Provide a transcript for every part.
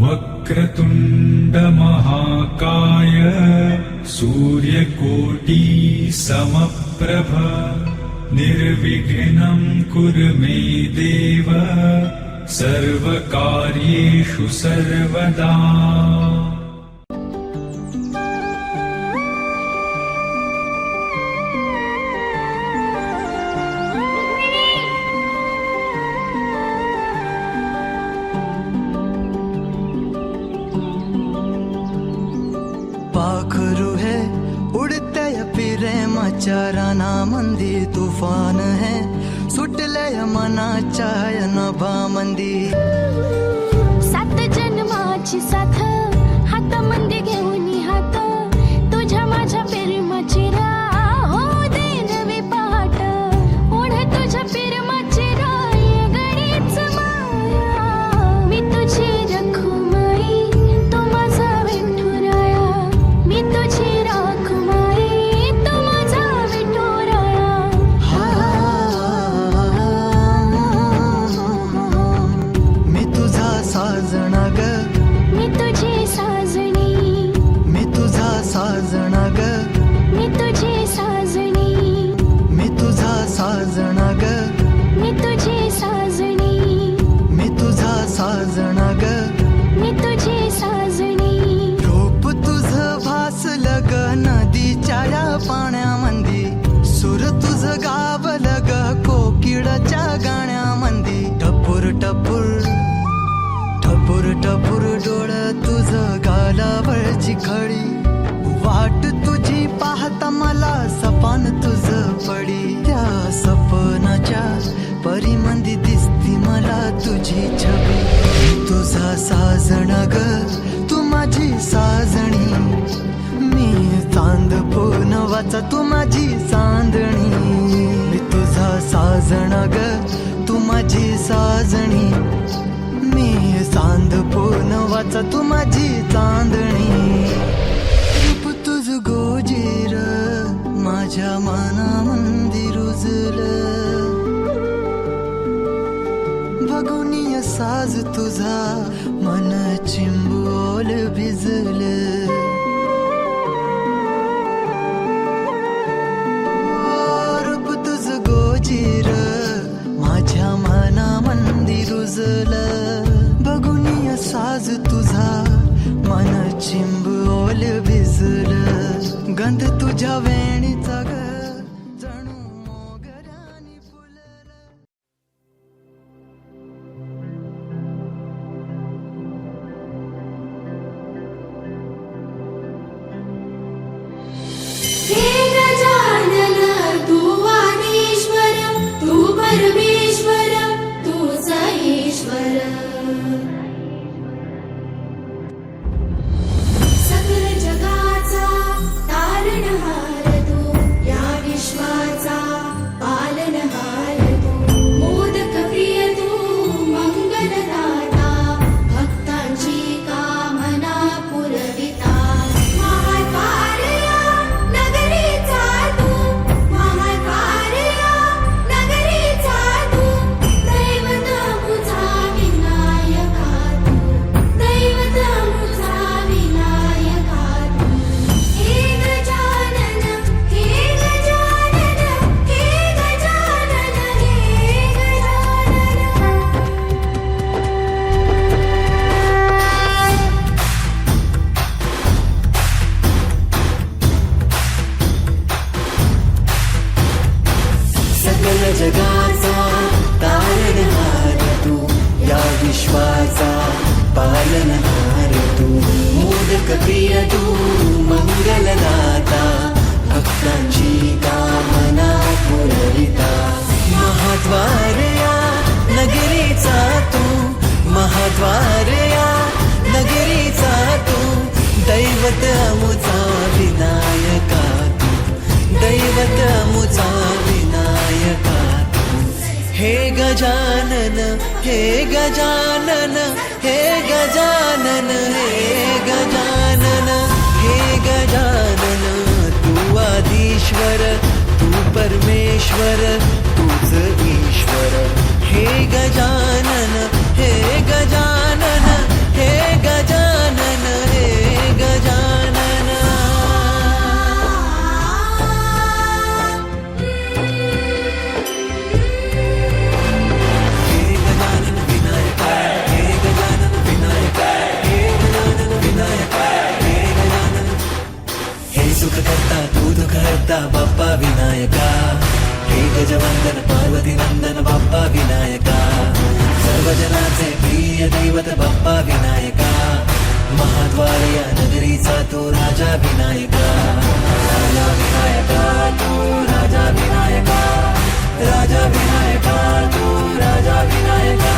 वक्रतुंड महाकाय सूर्यकोटि समप्रभ निर्विघ्नं कुरु मे देव सर्वकार्येषु सर्वदा। पाखरू है उड़ते प्रेमाच्या रानामंदी तुफान है सुटले मनाच्या नभामंदी। सात जन्माची साथ हातामंदी घेऊन हात तुझ्या माझ्या प्रेमाची राह हो दे नवी पहाट ओढ तुझ्या प्रेमाची राय गणीच माया मी तुझी रखुमाई तो माझा विठुराया मी तुझी रखुमाई तो माझा विठुराया। मी तुझा साजना ग मी तुझी साजणी मी तुझा साजना ग मी तुझी साजणी मी तुझा साजना ग मी तुझी साजणी मी तुझा साजना ग मी तुझी साजणी। रूप तुझं भासलं ग नदीच्या या पाण्यामंदी सुर तुझं गावलं ग कोकिळाच्या गाण्यामंदी। टपूर टपूर टपूर टपूर डोळं तुझं गालावरची खडी वाट तुझी पाहता मला सपान तुझं पडी त्या सपनाच्या परीमंदी दिसती मला तुझी छबी। तुझा साजणा ग तू माझी साजणी मी चांद पूनवाचा तू माझी चांदणी। मी तुझा साजणा ग तू माझी साजणी मी चांद पूनवाचा तू माझी चांदणी। रूप तुझ गोजीर माझ्या मनामंदी रुजलं बघुनिय साज तुझा मन चिंबोल भिजलं। रूप तुझ गोजीर माझ्या मनामंदी रुजलं बघुनिय साज तुझा मन चिंबोल भिजलं। गंध तुझ्या वेणीचा ग जणू मोगऱ्यानी फुललं। हे गजानन तू आदिश्वर तू परमेश्वर तूच ईश्वर सकल जगाचा तारणहार तू या विश्वाचा पालनहार तू मोदक प्रिय तू मंगलदाता भक्तांची कामना पुरविता। महाद्वारया नगरीचा तू महाद्वारया नगरीचा तू दैवत मुझा विनायका तू दैवत मुझा विनायका तू। हे गजानन हे गजानन हे गजानन हे गजानन। सकल जगाचा तारणहार तू या विश्वाचा पालनहार तू मोदक प्रिय तू मंगलदाता भक्तांची कामना पुरविता। महाद्वारया नगरीचा तू महाद्वारया नगरीचा तू दैवत अमुचा विनायका तू दैवत अमुचा विनायका तू। हे गजानन हे गजानन हे गजानन हे गजानन हे गजानन तू आदिश्वर तू परमेश्वर तूच ईश्वर। हे गजानन हे गजानन हे गजवंदन पार्वती नंदन बाप्पा विनायका, सर्वजनाचे प्रिय दैवत बाप्पा विनायका, महाद्वार या नगरीचा तो राजा विनायका, राजा विनायका तू राजा विनायका, राजा विनायका तू राजा विनायका.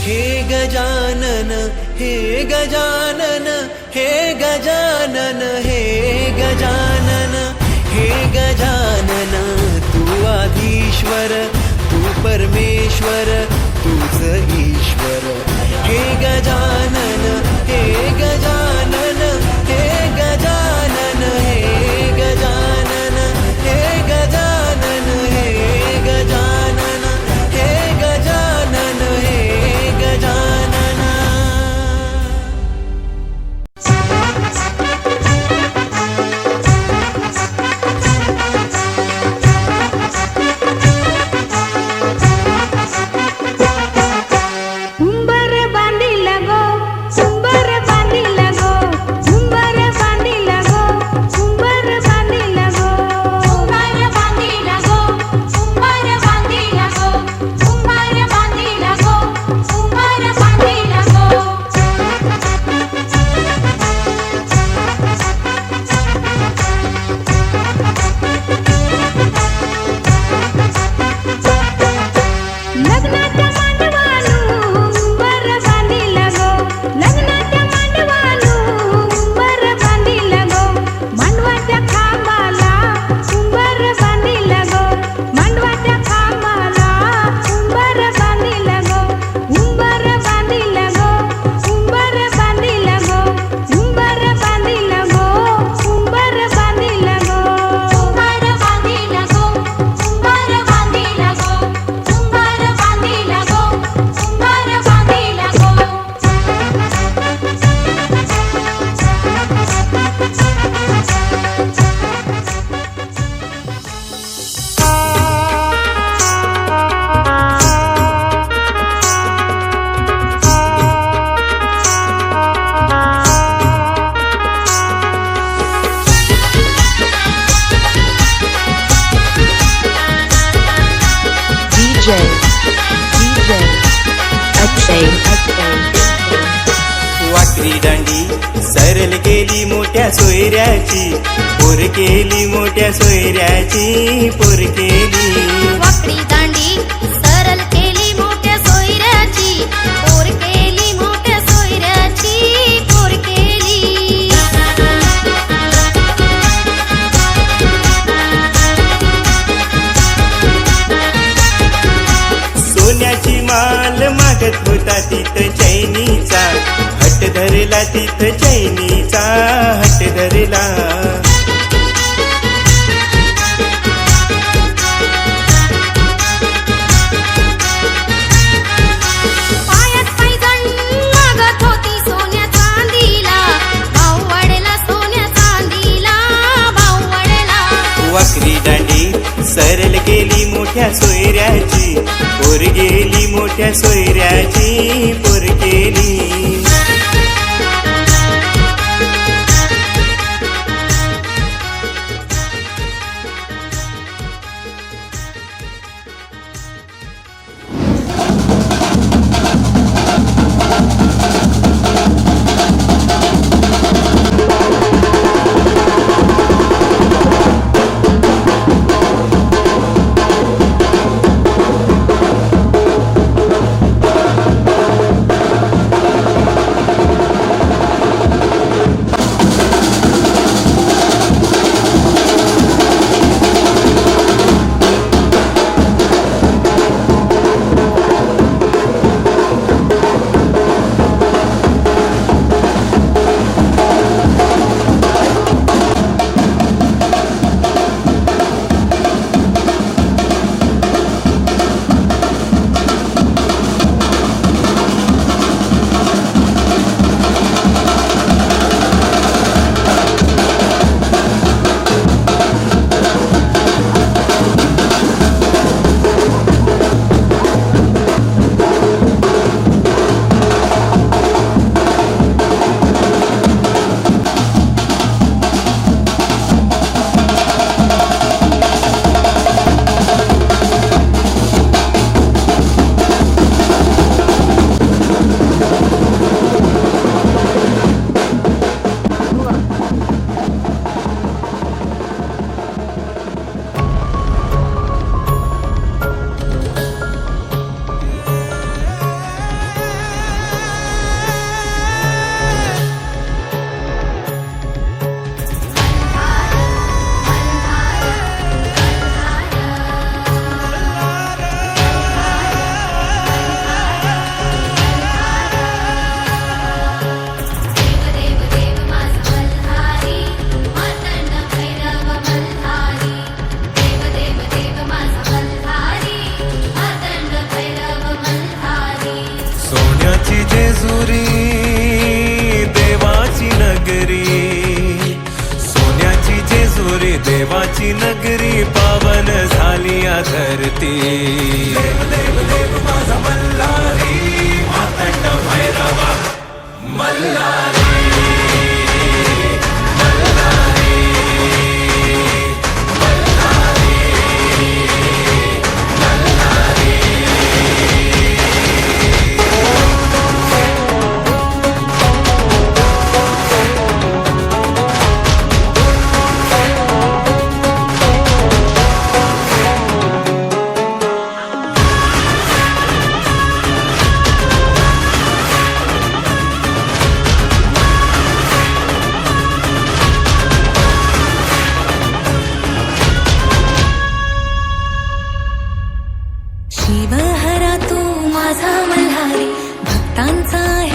हे गजानन हे गजानन हे गजानन हे गजानन हे गजानन, तू आधीश्वर तू परमेश्वर तूच ईश्वर. हे गजानन हे गजानन हे गजानन हे गजानन हे गजानन हे गजानन हे गजानन हे गजानन. उंबर बांधिला गो उंबर बांधिला गो उंबर बांधिला गो उंबर बांधिला गो उंबर बांधिला गो उंबर बांधिला गो उंबर बांधिला गो उंबर बांधिला गो. लग्नाच्या मांडवालू उंबर बांधिला गो, लग्नाच्या मांडवालू उंबर बांधिला गो, मांडवाच्या खांबाला उंबर बांधिला गो, मांडवाच्या खांबाला उंबर बांधिला गो, उंबर बांधिला गो उंबर बांधिला गो, उंबर बांधिला गो उंबर बांधिला गो. उंबर बांधिला गो उंबर बांधिला गो उंबर बांधिला गो उंबर बांधिला गो. वाकरी दांडी सरल केली मोठ्या सोयऱ्याची, पोर केली मोठ्या सोयऱ्याची, पोर केली. वाकडी दांडी सरळ केली मोठ्या सोयऱ्याची, पोर केली मोठ्या सोयऱ्याची, पोर केली. सोन्याची माल मागत होता तिथं चैनीचा, हट धरला तिथं चैनीचा, हट धरला. पायात पैंजण मागत होती सोन्या चांदीला, भाव वाढला सोन्या चांदीला, भाव वाढला. वाकरी दांडी सरल केली मोठ्या सोयऱ्याची, पोर गेली मोठ्या सोयऱ्याची, पोर केली.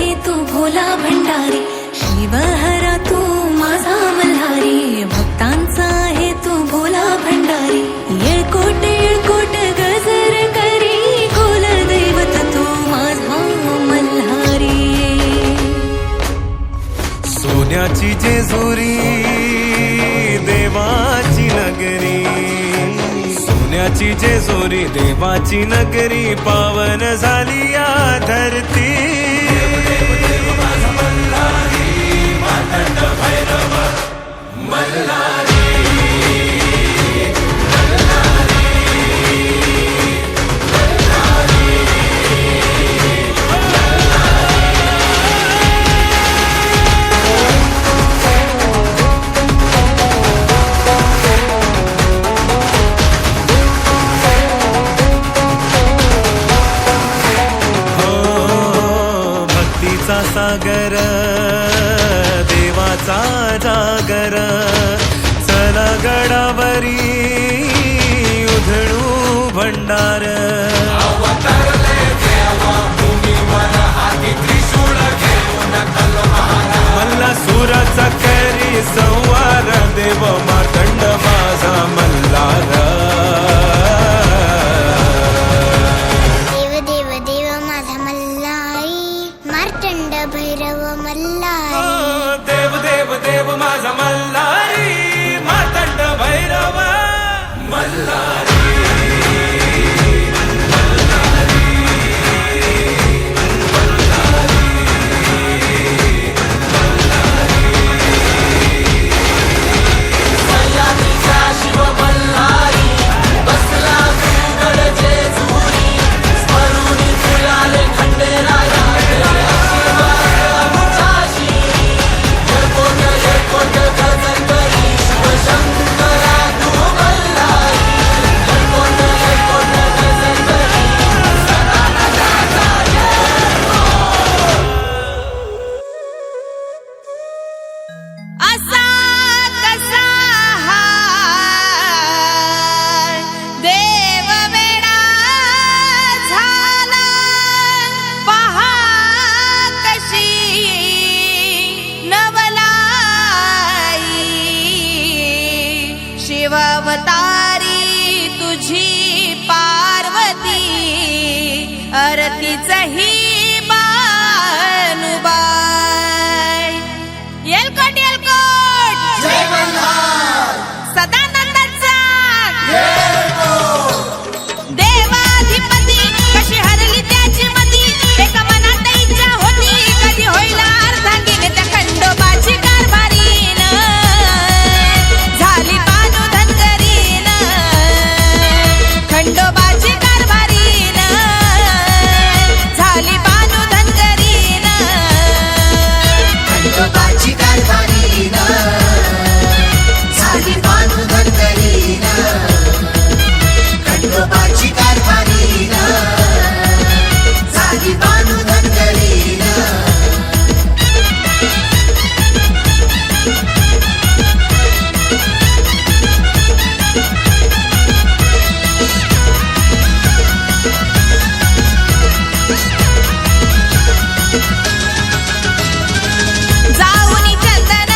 आहे तू भोला भंडारी, शिवहरा तू माझा मल्हारी. भक्तांचा आहे तू भोला भंडारी, येळकोट येळकोट गजर करी, कुल दैवत तू माझा मल्हारी. सोन्याची जेजुरी देवाची नगरी, सोन्याची जेजुरी देवाची नगरी, पावन झाली या धरती. भक्तीचा सागर देवाचा जागर, चला गडावरी उधळू भंडार. मल्ला सुराचा करी संवार, देव मार्तंड माझा मल्हार. देव देव देव माझा मल्हारी, मार्तंड भैरव मल्हारी. देव देव देव माझा मल्हारी, मार्तंड भैरव मल्हारी. असा कसा हा देव वेडा झाला, पहा कशी नवलाई. शिवावतारी तुझी पार्वती, आरतीचही बानुबाई. येलकोट येलकोट सदानंदाचा देवाधिपती, कशी हरली त्याची मती, एका मनात इच्छा होती, कधी होईल अर्धांगीन त्या खंडोबाची कारभारीन. झाली बानू धनगरीन, खंडोबाची कारभारीन. झाली बानू धनगरीन, खंडोबाची कारभारी ना, झाली बानू धनगरी ना. खंडोबाची कारभारी ना, झाली बानू धनगरी ना. जाऊनी चंदन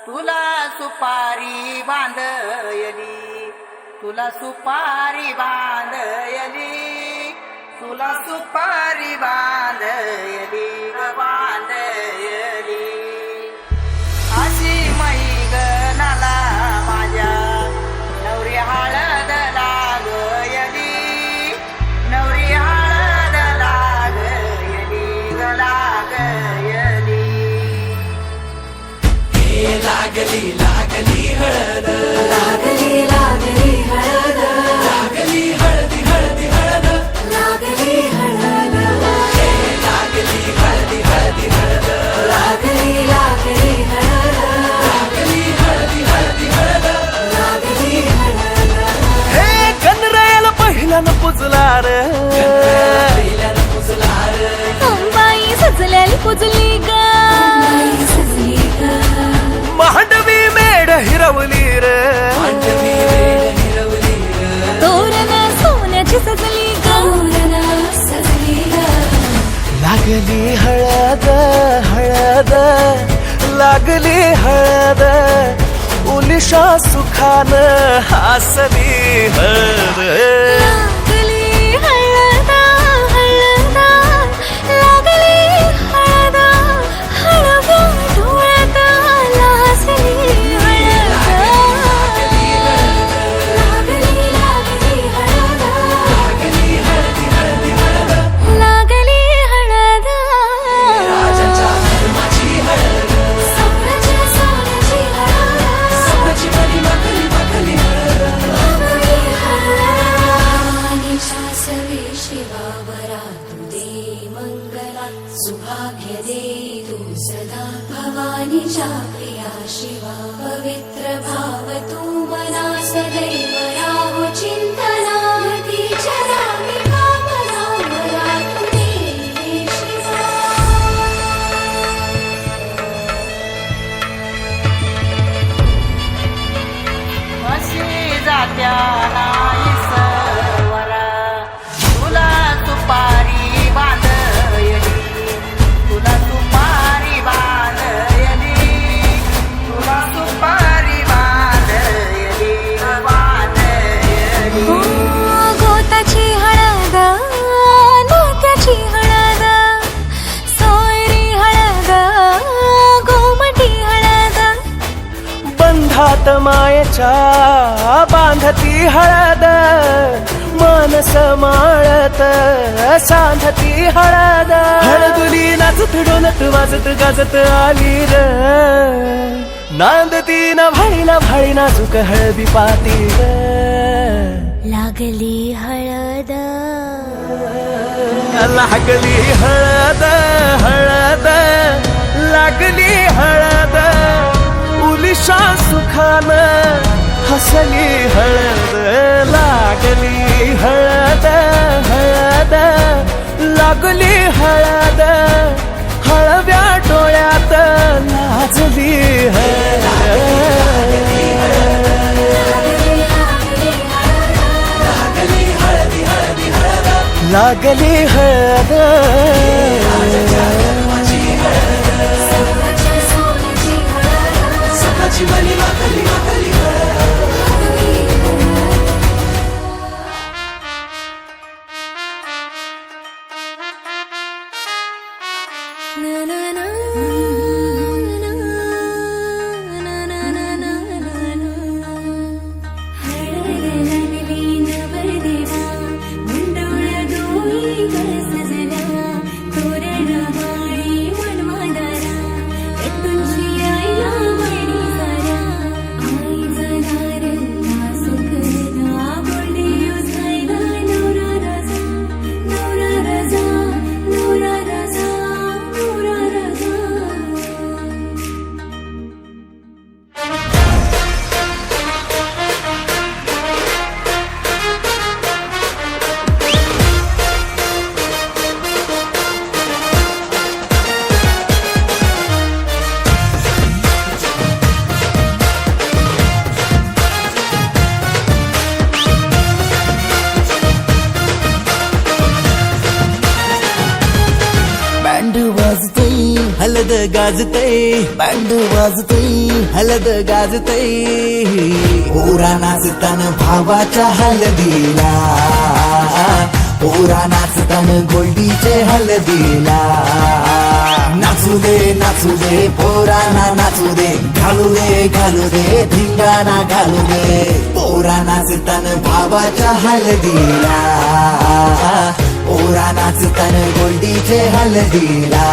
तुला सुपारी बांधयली, तुला सुपारी बांधयली, तुला सुपारी बांधयली ग बांधयली. अशी मैगनाला माझ्या नवरी हळद लागयली, नवरी हळद लागयली ग लागयली. लागली लागली हळद, लागली लागली हळद, लागली हळदी हळदी हळद, लागली हळद, लागली हळदी हळदी हळद, लागली लागली हळद, लागली हळदी हळदी हळद. लागली हळद. हे गणरायाला पहिल्यानं पुजला रे, पहिल्यानं पुजला रे. अंबाई सजलेली पुजली ग, अंबाई सजली ग, मांडवी मेढ हिरवली रे, मांडवी मेढ हिरवली रे. तोरण सोन्याची सजली ग, तोरण सजली ग. लागली हळद हळद, लागली हळद, उलिशा सुखान हसली हळद. लागली हळद हळद, लागली हळद, हळव्या डोळ्यात लाजली हळद. लागली लागली हळद, लागली हळदी हळदी हळद, लागली हळद. राजाच्या धर्माची हळद, सोन्याची सोन्याची हळद, सोन्याची मणी माखली माखली हळद. लागली हळद. भवानीच्या सवे शिवावरा तू दे मंगला, सुभाग्य दे तू सदा. भवानीच्या प्रिया शिवा पवित्र भाव तू मना, सदैव राहो चिंतना. तिच्या नामी कामना मला तू दे शिवा. म्हशी जात्या नाही सवरा, तुला सुपारी बांधयली, तुला सुपारी बांधयली, तुला सुपारी बांधयली ग बांधयली. गोताची हळद, नात्याची हळद, सोयरी हळद, गोमटी हळद. बंधात मायेच्या बांधती हळद, मानस माळत सांधती हळद. हळदुली नाचत डोलत वाजत गाजत आली र, नांदती न भाळी नाजूक हळदी पाती र. लागली हळद, लागली हळद हळद, लागली हळद, उलिशा सुखान हसली हळद. लागली हळद हळद, लागली हळद, हळव्या डोळ्यात लाजली हळद. लागली हळद, सोन्याची सोन्याची हळद, सकाळची मनी माखली माखली हळद. ना ना ना ना ना ना ना ना ना. हळद लागली नवरदेवा, मुंडोळ्या डोई ग सजना. तोरण माळी मनमादारा, तुझी आईला वळणी सारा. हलद गाजतय बँड वाजतय हलद गाजतय पोरा नाचतान भावाच्या हलदीला पोरा नाचतान गोल्डीचे हलदीला नाचू दे पोरांना नाचू दे घालू दे धिंगाणा घालू दे पोरा नाचतान भावाच्या हलदीला पोरा नाचतान गोल्डीचे हलदीला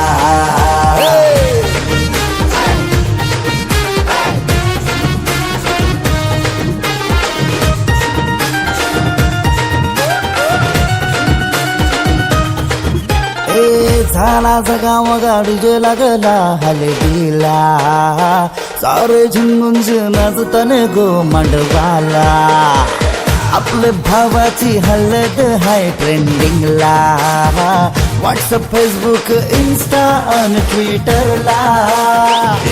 झाला जगाव गाडीजे लागला हलदीला सारे झुंगून नाचतान गो मांडवाला आपले भावाची हलद हाय ट्रेंडिंगला व्हॉट्सअप फेसबुक इन्स्टा आणि ट्विटरला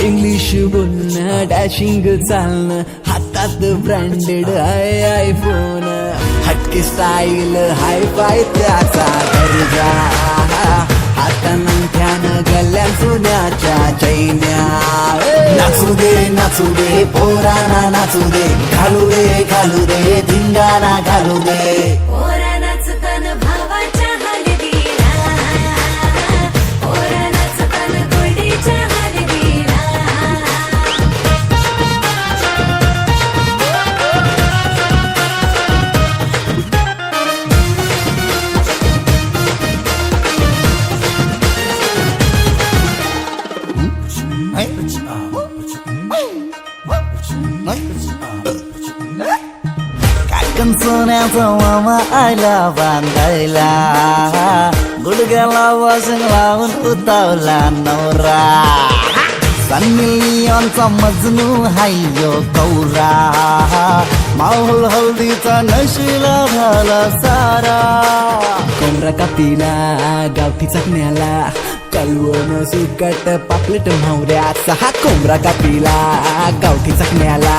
इंग्लिश बोलणं डॅशिंग चालणं हातात ब्रँडेड आहे आयफोन हटके स्टाईल हाय फाय त्याचा दर्जा हातानं गल्ल्या सोन्याच्या चैन्या नाचू दे पोरांना नाचू दे घालू दे धिंगाणा घालू दे पोरा नाचतान भावाच्या हलदीला पोरा नाचतान गोल्डीच्या हलदीला काकण सोन्याचा मामा आयला बांधायला गुडघ्याला वाजून लावून उतावला नवरा सन्निलियनचा मजनू हायो कौरा माहोल हल्दीचा नशिला झाला सारा कोंबरा कापीला गावठी चकण्याला कलवण सुकट पापलेट म्हावऱ्याचा हा कोंबरा कापीला गावठी चकण्याला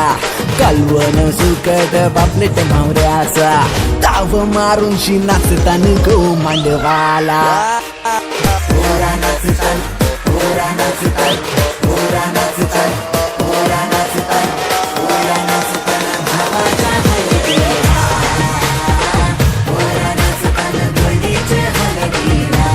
कलवण सुकट पापलेट म्हावऱ्याचा ताव मारून शी नाचतान गो मांडवाला पोरा नाचतान पोरा नाचतान पोरा नाचतान पोरा नाचतान पोरा नाचतान भावाच्या हलदीला पोरा नाचतान गोल्डीचे हलदीला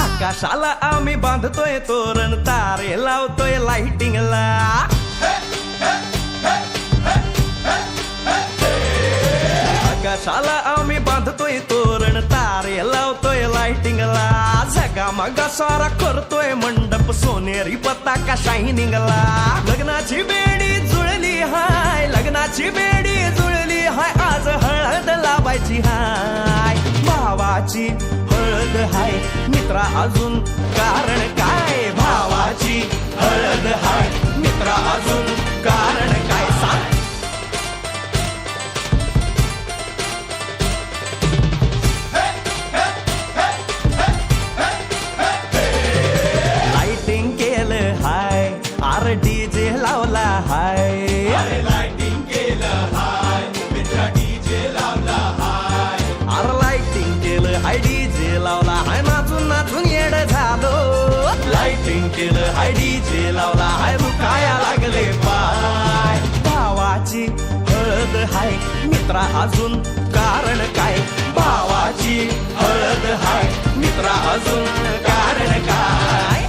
आकाशाला आम्ही बांधतोय तोरण तारे लावतोय लाइटिंगला आकाशाला आम्ही बांधतोय तोरण तारे लावतोय लाइटिंगला झगामगा सारा करतोय मंडप सोनेरी पताका शायनिंगला लग्नाची बेडी जुळली हाय लग्नाची बेडी जुळली हाय आज हळद लावायची हाय भावाची हळद हाय मित्रा अजून कारण काय भावाची हळद हाय मित्रा अजून कारण काय सांग लाइटिंग केलं हाय आर डीजे लावला हाय लाइटिंग केलं हाय मित्रा डीजे लावला हाय आर लाइटिंग केलं हाय डीजे लावला हाय नाचून नाचून येड झालो लाइटिंग केलं हाय डीजे लावला हाय दुखाया लागले पाय भावाची हळद हाय मित्रा अजून कारण काय भावाची हळद हाय मित्रा अजून कारण काय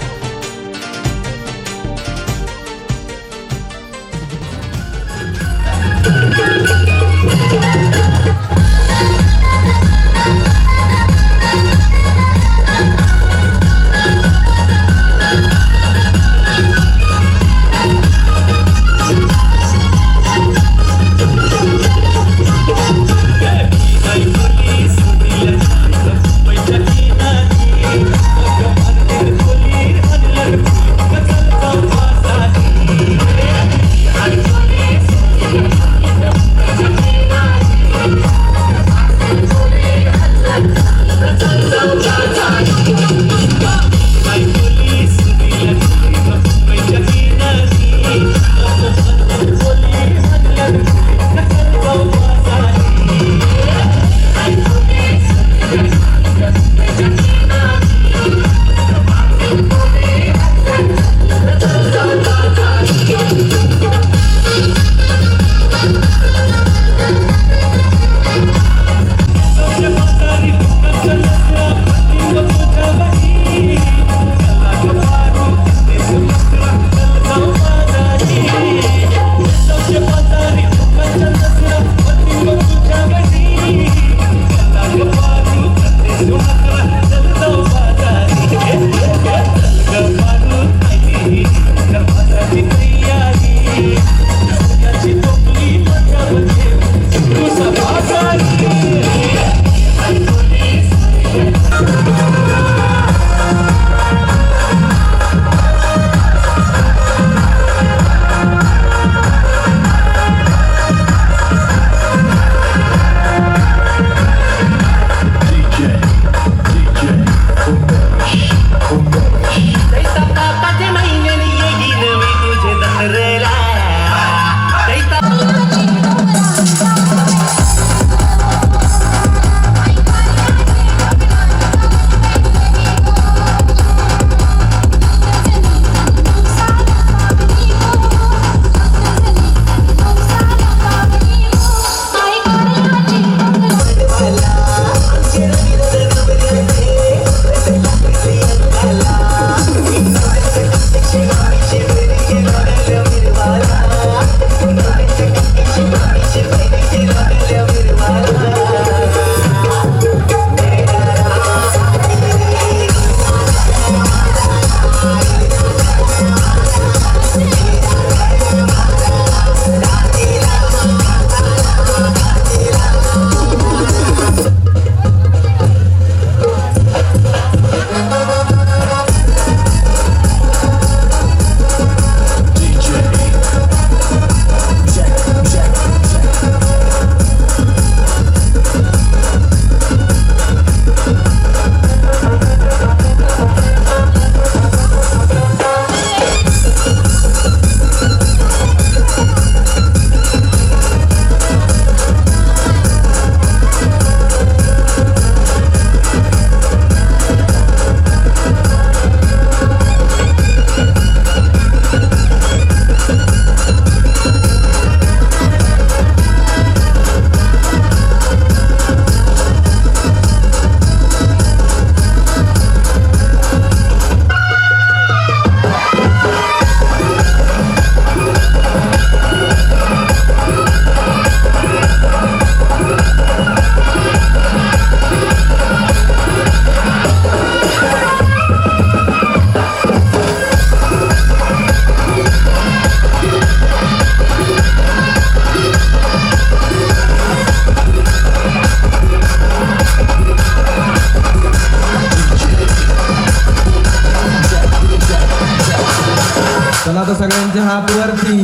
आता सगळ्यांचे हात वरती.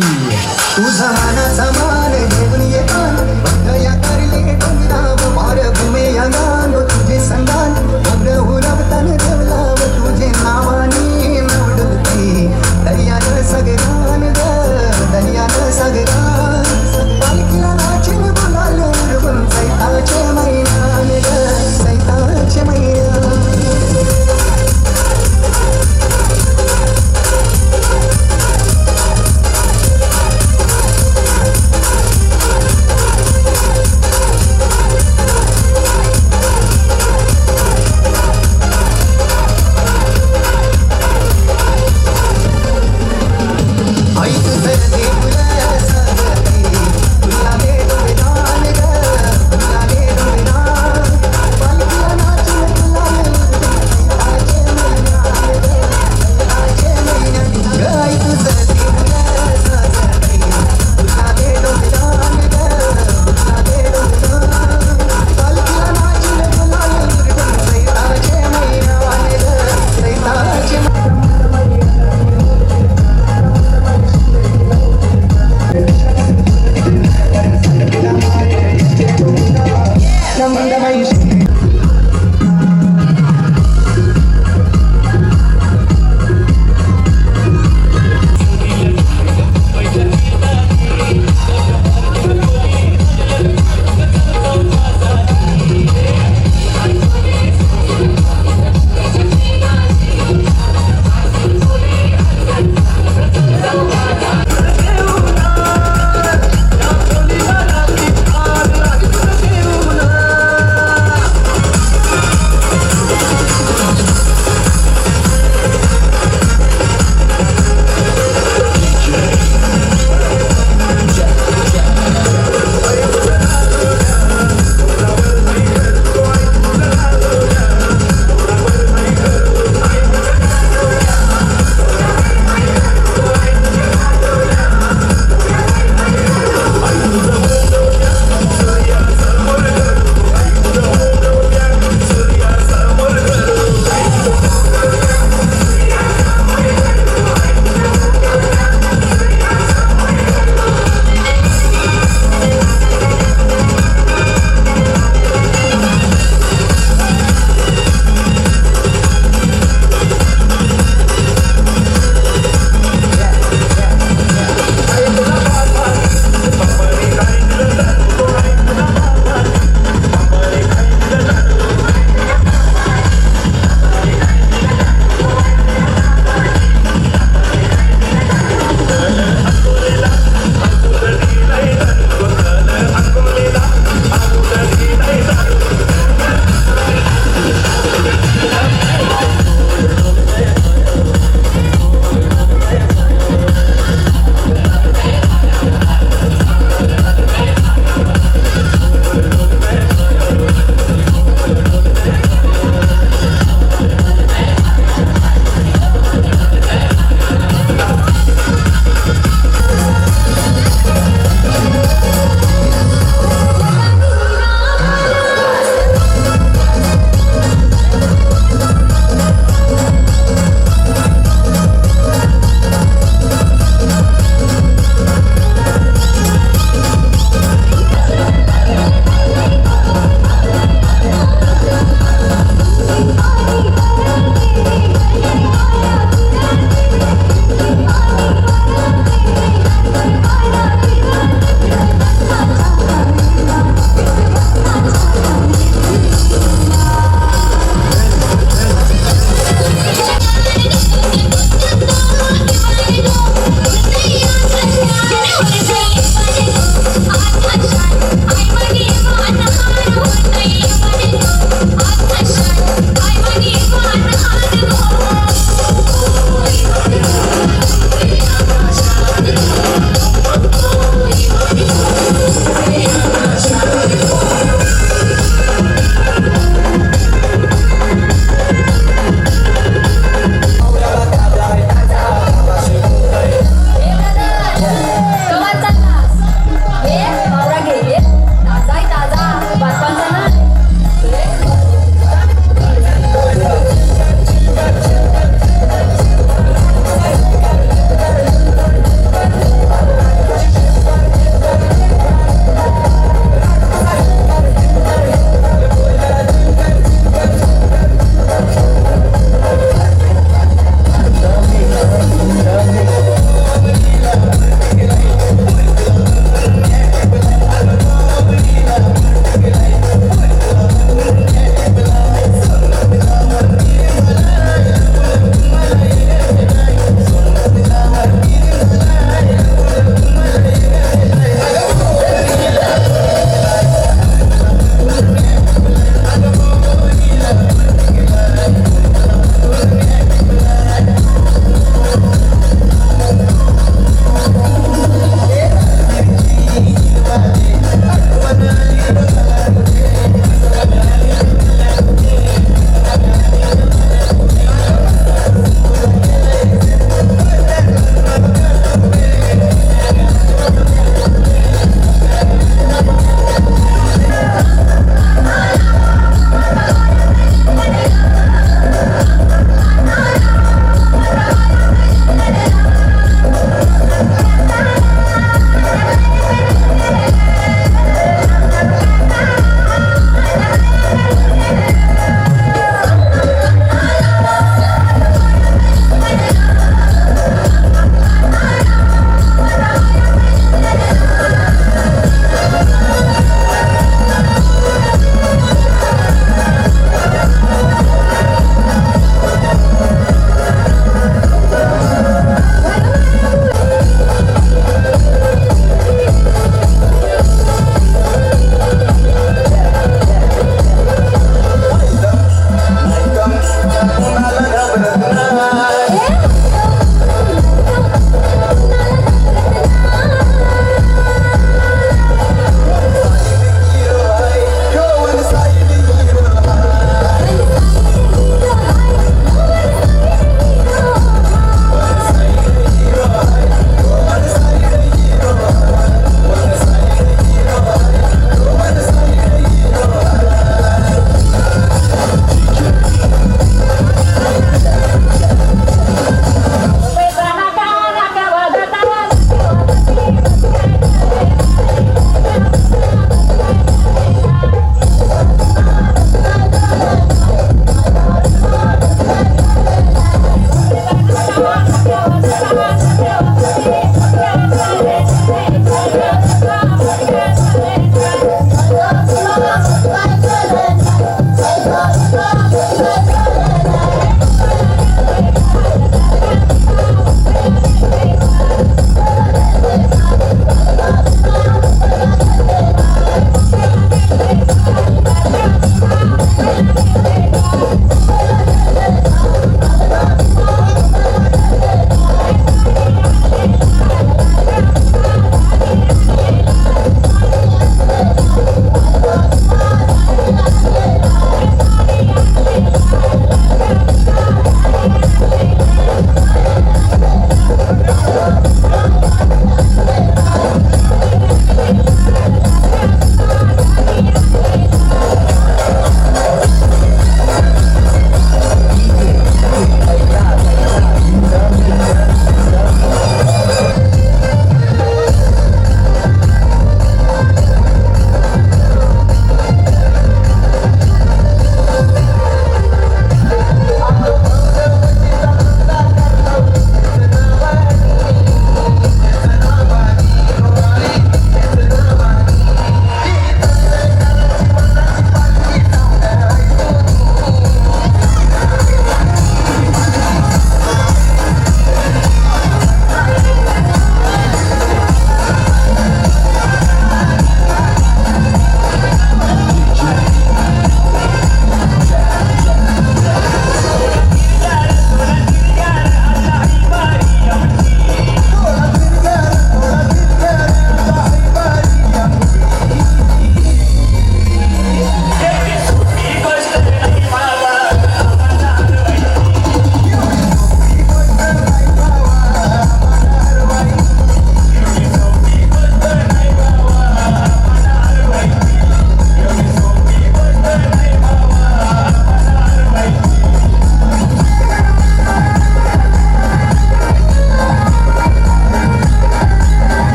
तुझा मानाचा मान घेऊन येतान भक्तया करले डोंगराव वार घुमे अंगान तुझे संगान डोंगर उलवतान देवलाव तुझे नावानी नवडती दर्यान सगरान ग दर्यान सगरान पालखीला नाचून बोलालो उडवून सैताचे मैदान ग सैताचे मैदान.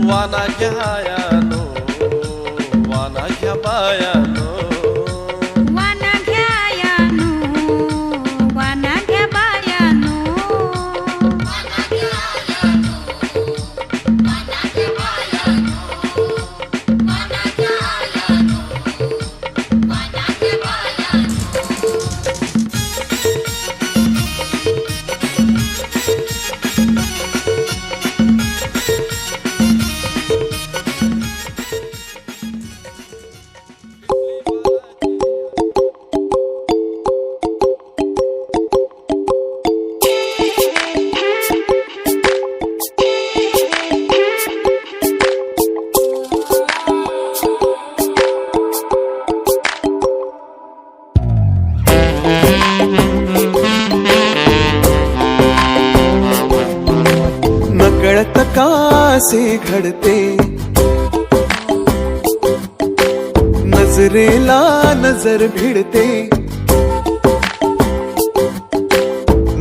वाना घ्यायानो वाना घ्या बायानो वाना घ्यायानो वाना घ्या बायानो नकळत कासे घडते नजरेला नजर भिडते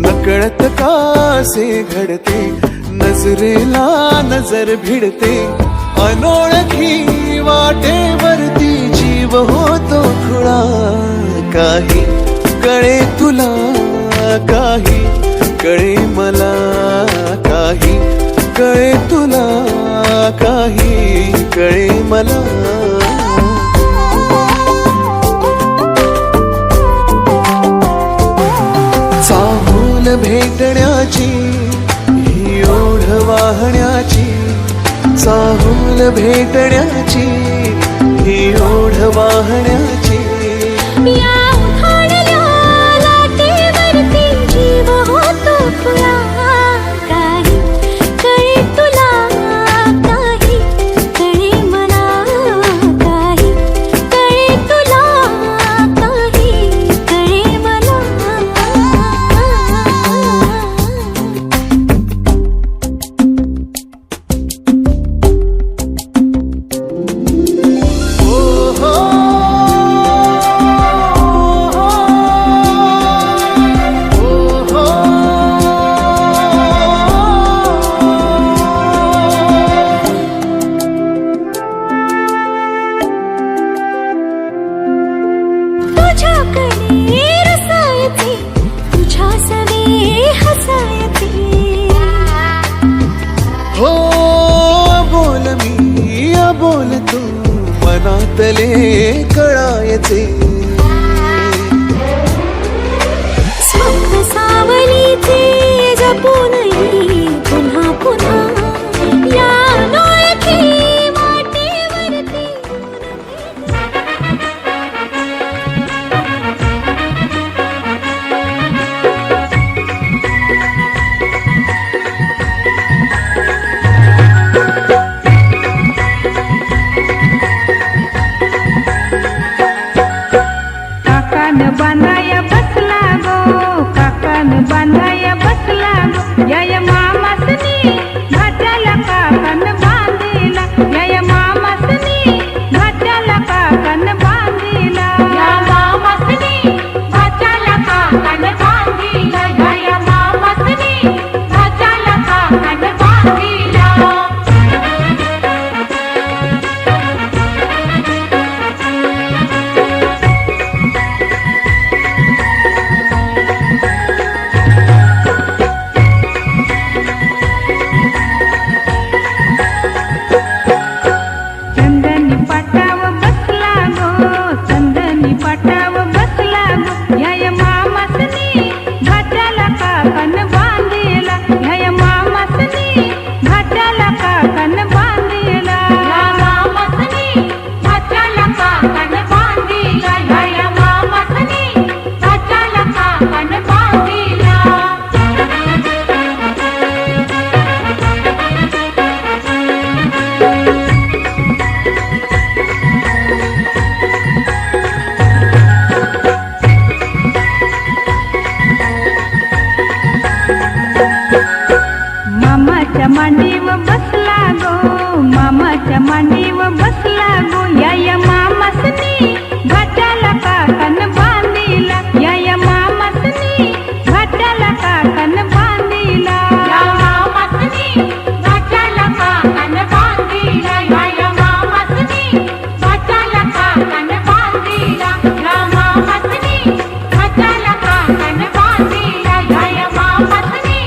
नकळत कासे घडते नजरेला नजर भिडते अनोळखी वाटेवरती जीव होतो खुळा काही कळे तुला काही कळे मला काही कळे तुला काही कळे मला चाहूल भेटण्याची ही ओढ वाहण्याची चाहूल भेटण्याची ही ओढ वाहण्याची या उखाणल्या लाटेवरती जीव होतो खुळा काही कळे तुला काही कळे मला काही कळे तुला काही कळे मला तुझ्याकडे रसायचे तुझ्या सवे हसायचे हो बोल मी बोल तू मनातले कळायचे स्वप्न सावलीचे जपूनही पुन्हा पुन्हा या डोळ्याची वाटेवरती काकान बांधाया बसला गो काकान बांधाया बसला गो देव बसला गो या मामासनी घाटाला काकन बांधिला या मामासनी घाटाला काकन बांधिला या मामासनी घाटाला काकन बांधिला या मामासनी घाटाला काकन बांधिला या मामासनी घाटाला काकन बांधिला या मामासनी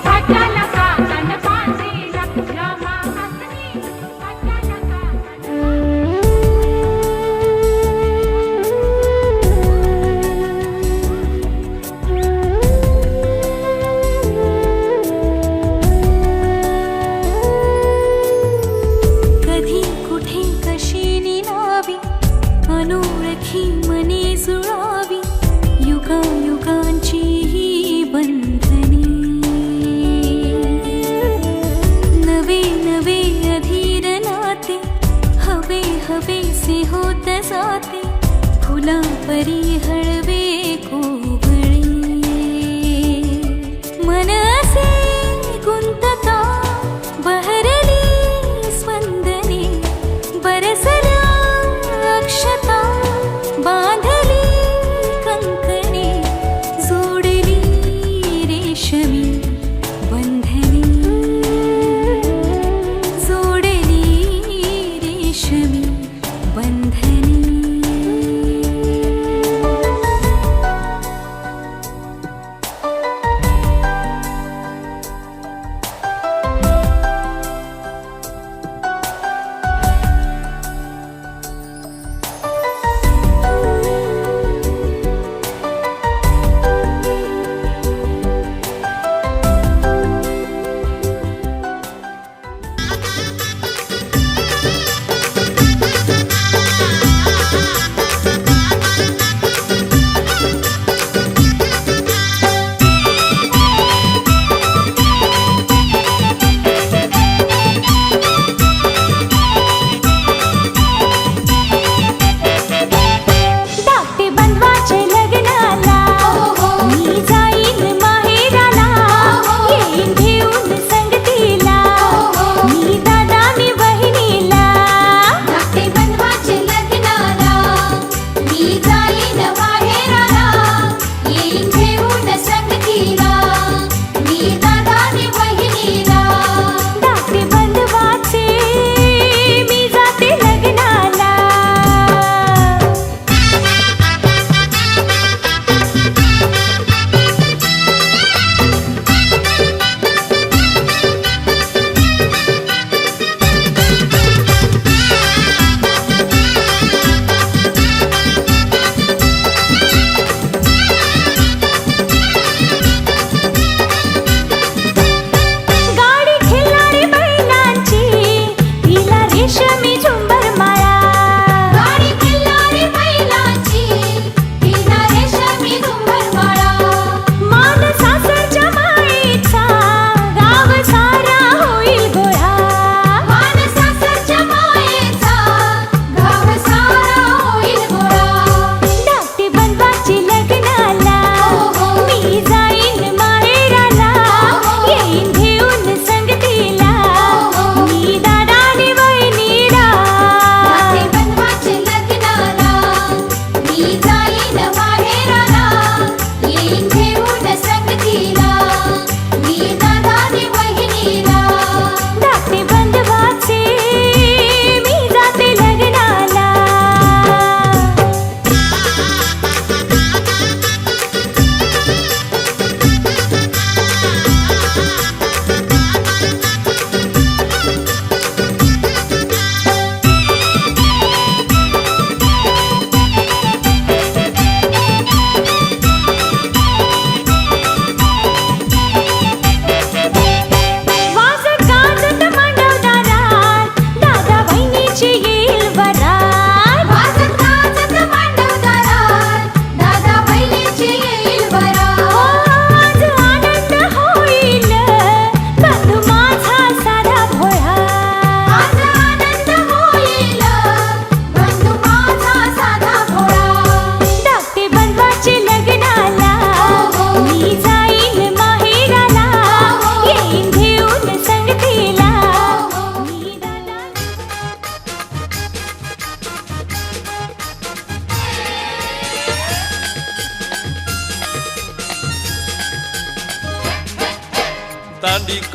घाटाला काकन बांधिला या मामासनी कधी कुठे कशी निनावी अनोळखी मने जुळावी युगा युगांची ही बंधने नवे नवे अधीर नाते हवे हवेसे होत जाते फुला परी हळवे कोवळे मन असे गुंतता बहरली स्पंदने बरसल्या अक्षता बांधली कंकणे जोडली रेशमी बंधने जोडली रेशमी बंधने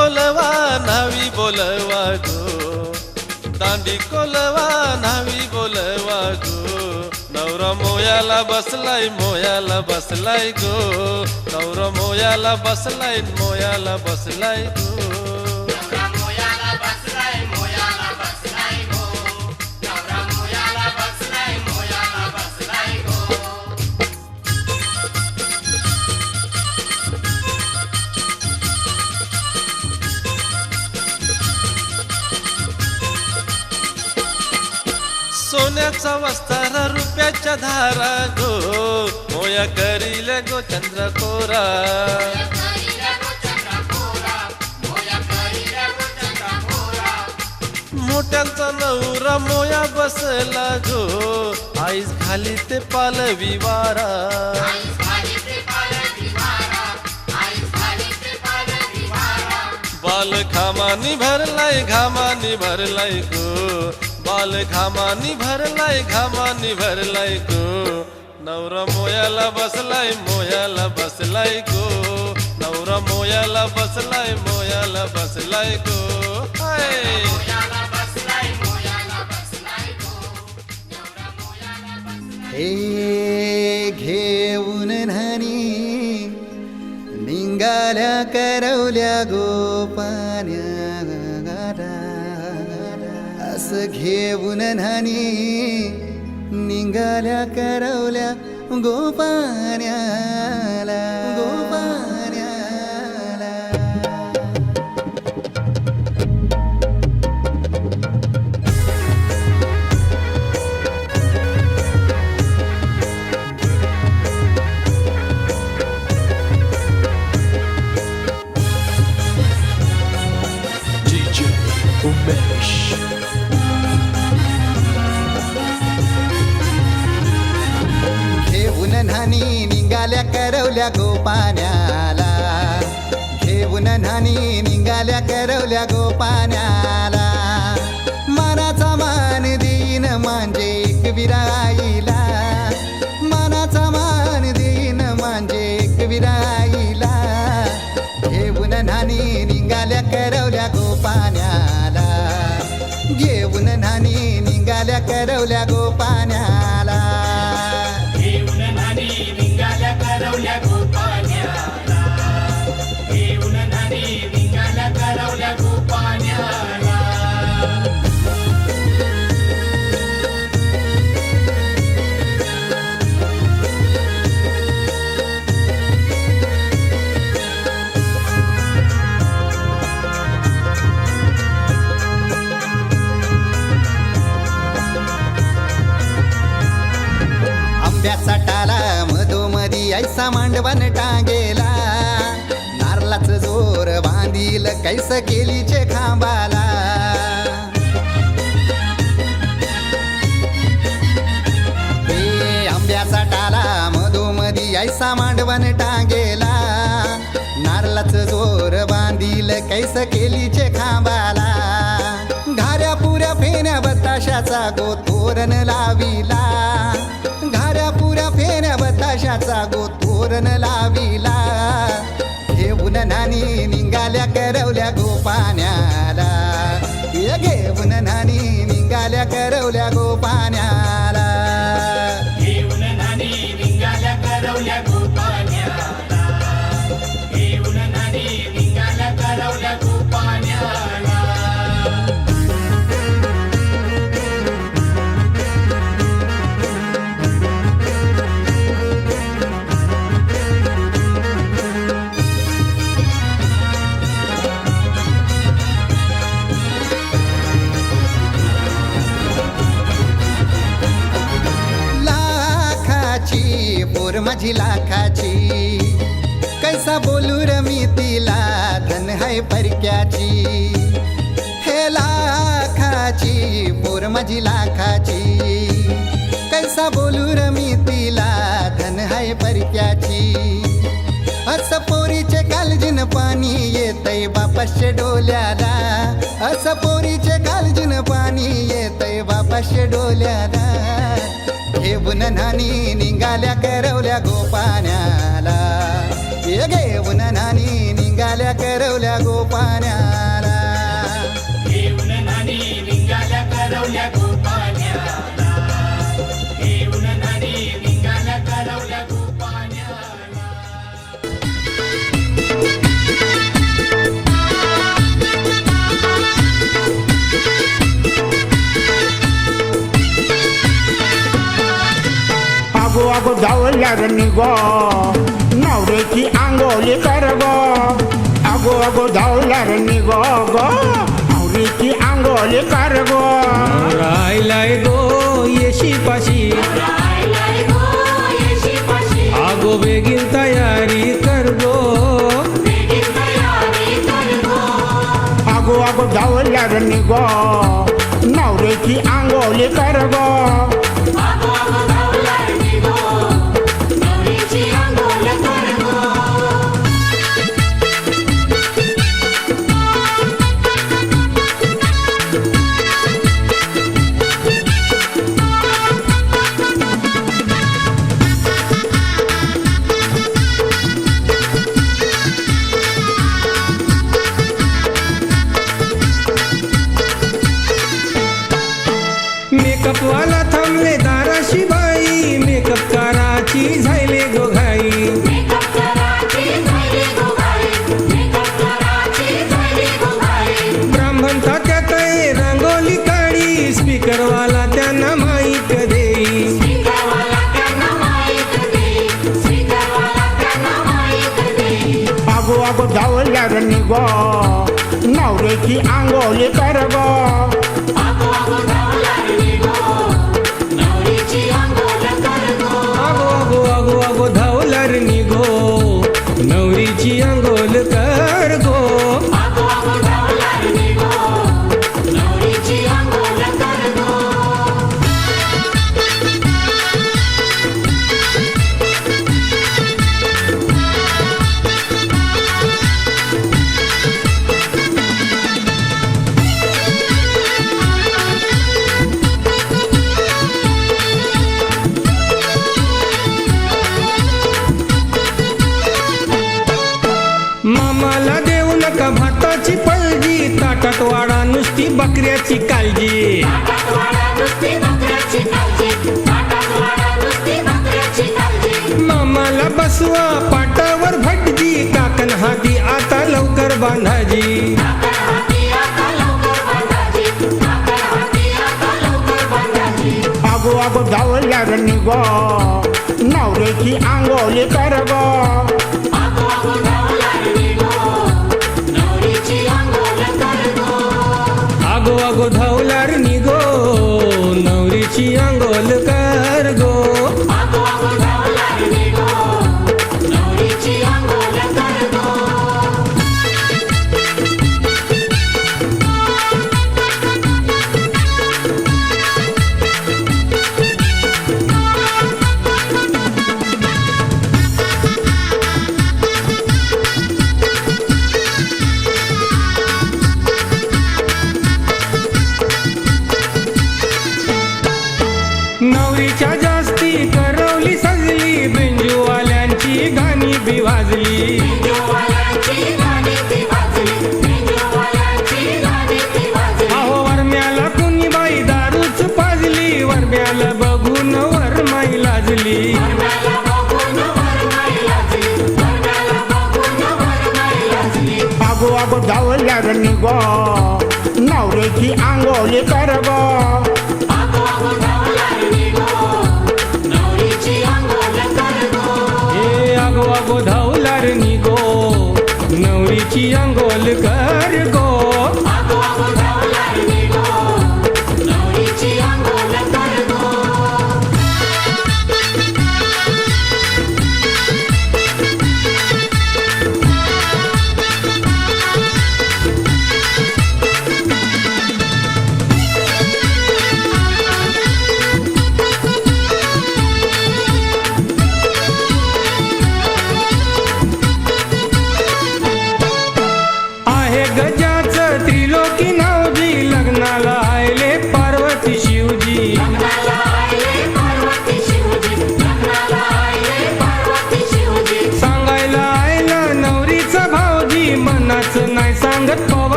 कोलवा न्हावी बोलवा गो, दांडी कोलवा न्हावी बोलवा गो. नवरा मोयाला बसलाय मोयाला बसलाय गो, नवरा मोयाला बसलाय मोयाला बसलाय गो. सोन्याचा वस्तार रुपयाच्या धारा गो, मोया करील गो चंद्रकोरा. मोठ्यांचा नवरा मोया बसला गो, आईस खाली ते पालवी वारा. बाल घामानी भरलाय घामानी भरलाय गो, बाल घामानी भरलाय घामानी भरलाय गो. नवरा मोयाला बसलाय मोयाला बसलाय गो, नवरा मोयाला बसलाय मोयाला बसलाय गो. हाय हे घेऊन न्हाणी निंगाल्या करवल्या गोपान्या, असं घेऊन न्हाणी निंगाल्या करवल्या गोपान्याला, गोपान्याला. DJ उमेश. घेऊन न्हाणी निघाल्या करवल्या गोपान्याला, घेऊन न्हाणी निघाल्या करवल्या गोपान्याला. मानाचा मान देईन म्हणजे एक विराईला, मानाचा मान देईन म्हणजे एक विराईला. घेऊन न्हाणी निघाल्या करवल्या गोपान्याला, घेऊन न्हाणी निघाल्या करवल्या गोपान्याला. आंब्याचा टाला मधोमधी ऐसा मांडवण टांगेला, नारळाच जोर बांधील कैस केलीचे खांबाला. हे आंब्याचा टाला मधोमधी ऐसा मांडवण टांगेला, नारळाच जोर बांधील कैस केलीचे खांबाला. घाऱ्या पुऱ्या फेण्या बताशाचा गोतोरण लाविला, घाऱ्या पुऱ्या फेण्या बताशाचा गोतोरण लाविला. घेऊन न्हाणी निघाल्या करवल्या गोपान्याला, घेऊन न्हाणी निघाल्या करवल्या गोपान्याला. घेऊन न्हाणी निघाल्या करवल्या गोपान्याला, घेऊन न्हाणी निघाल्या करवल्या गोपान्याला. पोर माझी लाखाची, कैसा बोलू र मी तिला धन है परक्याची. हे लाखाची पोर माझी लाखाची, कैसा बोलू र मी तिला धन है परक्याची. असं पोरीचे कालजीन पाणी येतय बापाशे डोल्याला, असं पोरीचे कालजीन पाणी येतय बापाशे डोल्याला. घेऊन न्हाणी निघाल्या करवल्या गोपान्याला, घेऊन नानी निघाल्या करवल्या गोपाण्याला घेऊन नानी निघाल्या करवल्या गोपाण्याला घेऊन नानी निघाल्या करवल्या गोपाण्याला अगो अगो धावल्या रे निघो नवऱ्याची आंघोळी कर गो अगो अगो धावल्या रे निघो गो नवऱ्याची आंघोळी कर गो राहिलाय गो येशी पाशी अगो बेगीन तयारी कर गो अगो अगो धावल्या रे निघो नवऱ्याची आंघोळी कर गो मेकअप वाला थांबले दाराशी बाई मेकअप कराची झाले गो घाई ब्राह्मण तात्यात रंगोली काढी स्पीकर वाला त्यांना माईक देई अगो अगो धावल्या रे निघो नवऱ्याची आंघोळी कर गो अगो अगो अगो अगो धावलार निघो नवरीची अंघोल कर गो मामाला देऊ नका भाताची पलजी ताटात वाडा नुसती बकऱ्याची काळजी मामाला बसवा पाटावर भटजी काकण हाती आता लवकर बांधाजी अगो अगो धावल्या रे निघो नवऱ्याची आंघोळी कर गो अगो अगो धावलार निघो नवरीची अंघोल कर गो नवरीच्या जास्ती करवली सजली बिंजूवाल्यांची गाणी बी वाजली अहो वरम्याला कुणी बाई दारूच पाजली वरम्याला बघून वरमाई लाजली अगो अगो धावल्या रे निघो नवऱ्याची आंघोळी कर गो ए अगो अगो धावलार निघो नवरीची अंघोल कर गो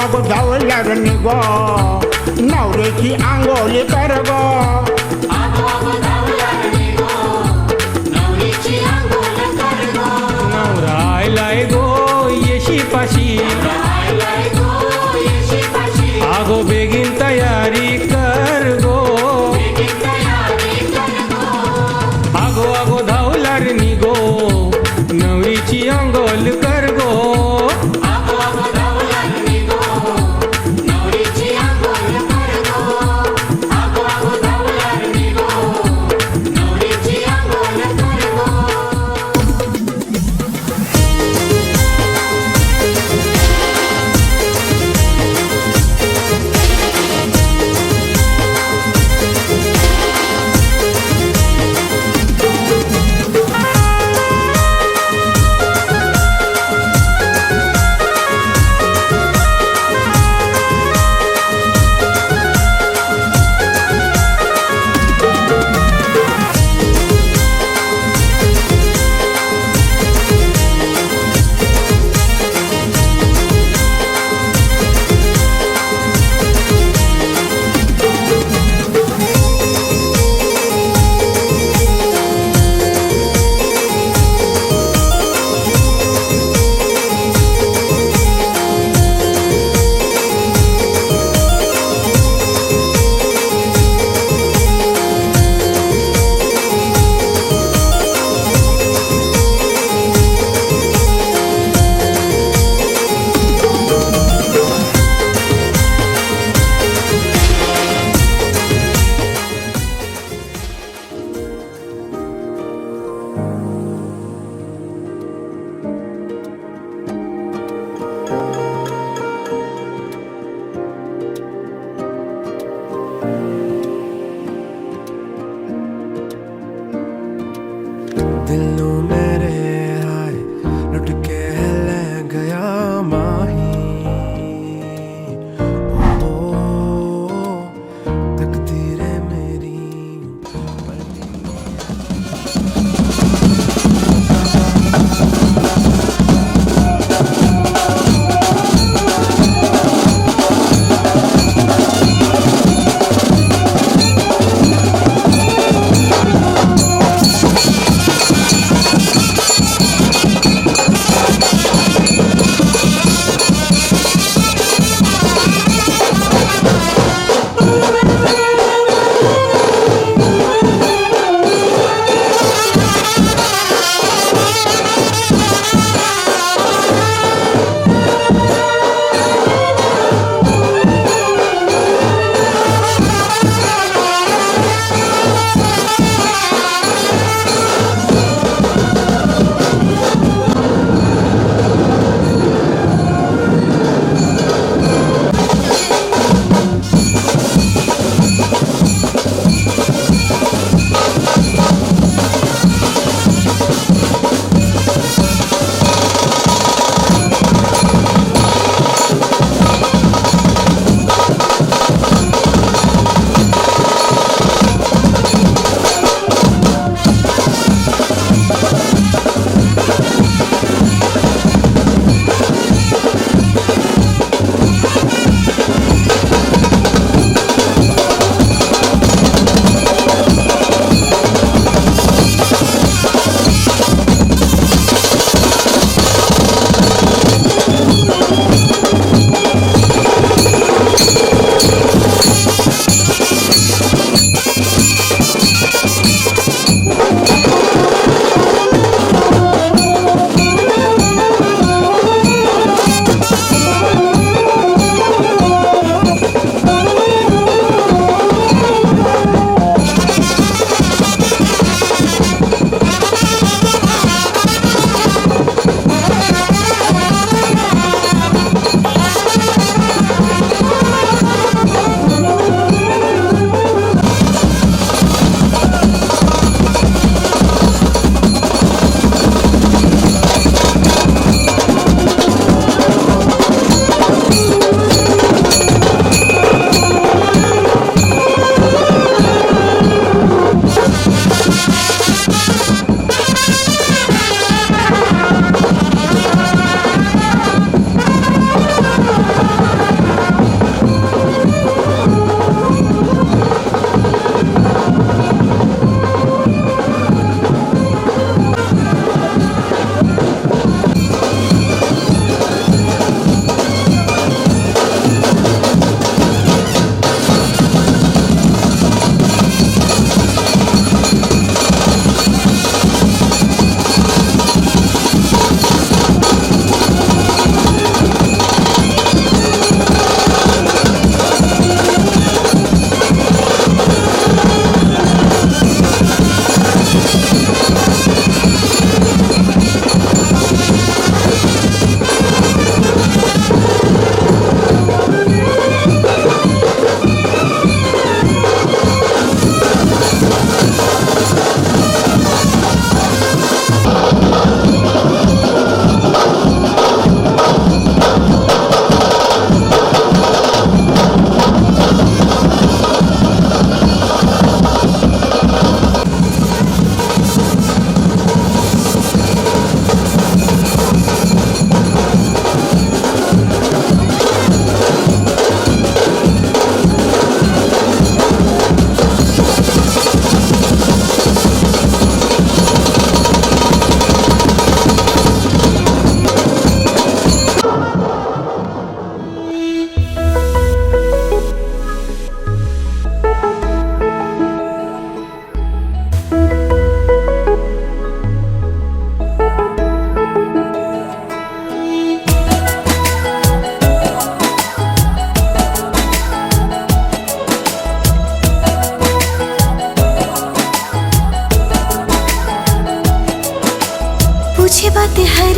अगो धावल्यार निघो नवऱ्याची आंघोळी कर गो नवरा आयलाय गो येशी पाशी आगो बेगीन तयारी कर गो आगो आगो धावल्यार निघो नवरीची अंघोळ कर गो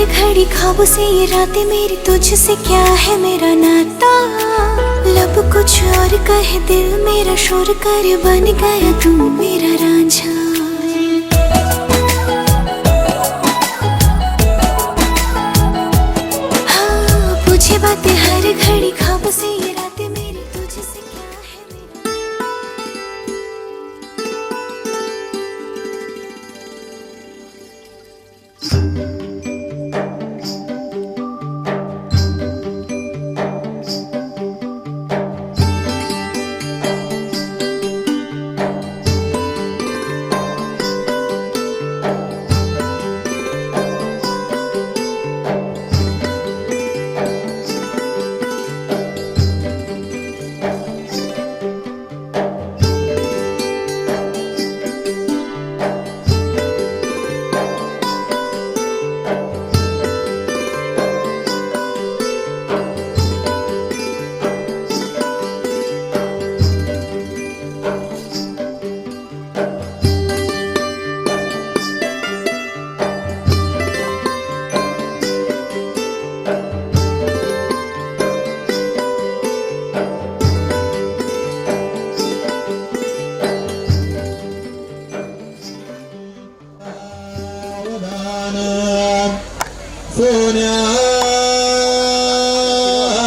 घड़ी ख्वाबों से ये रातें मेरी तुझसे क्या है मेरा नाता। लब कुछ और कहे दिल मेरा शोर कर बन गया तू मेरा रांझा। हाँ पूछे बातें हर घड़ी ख्वाबों से ये रातें मेरी तुझसे क्या है मेरा।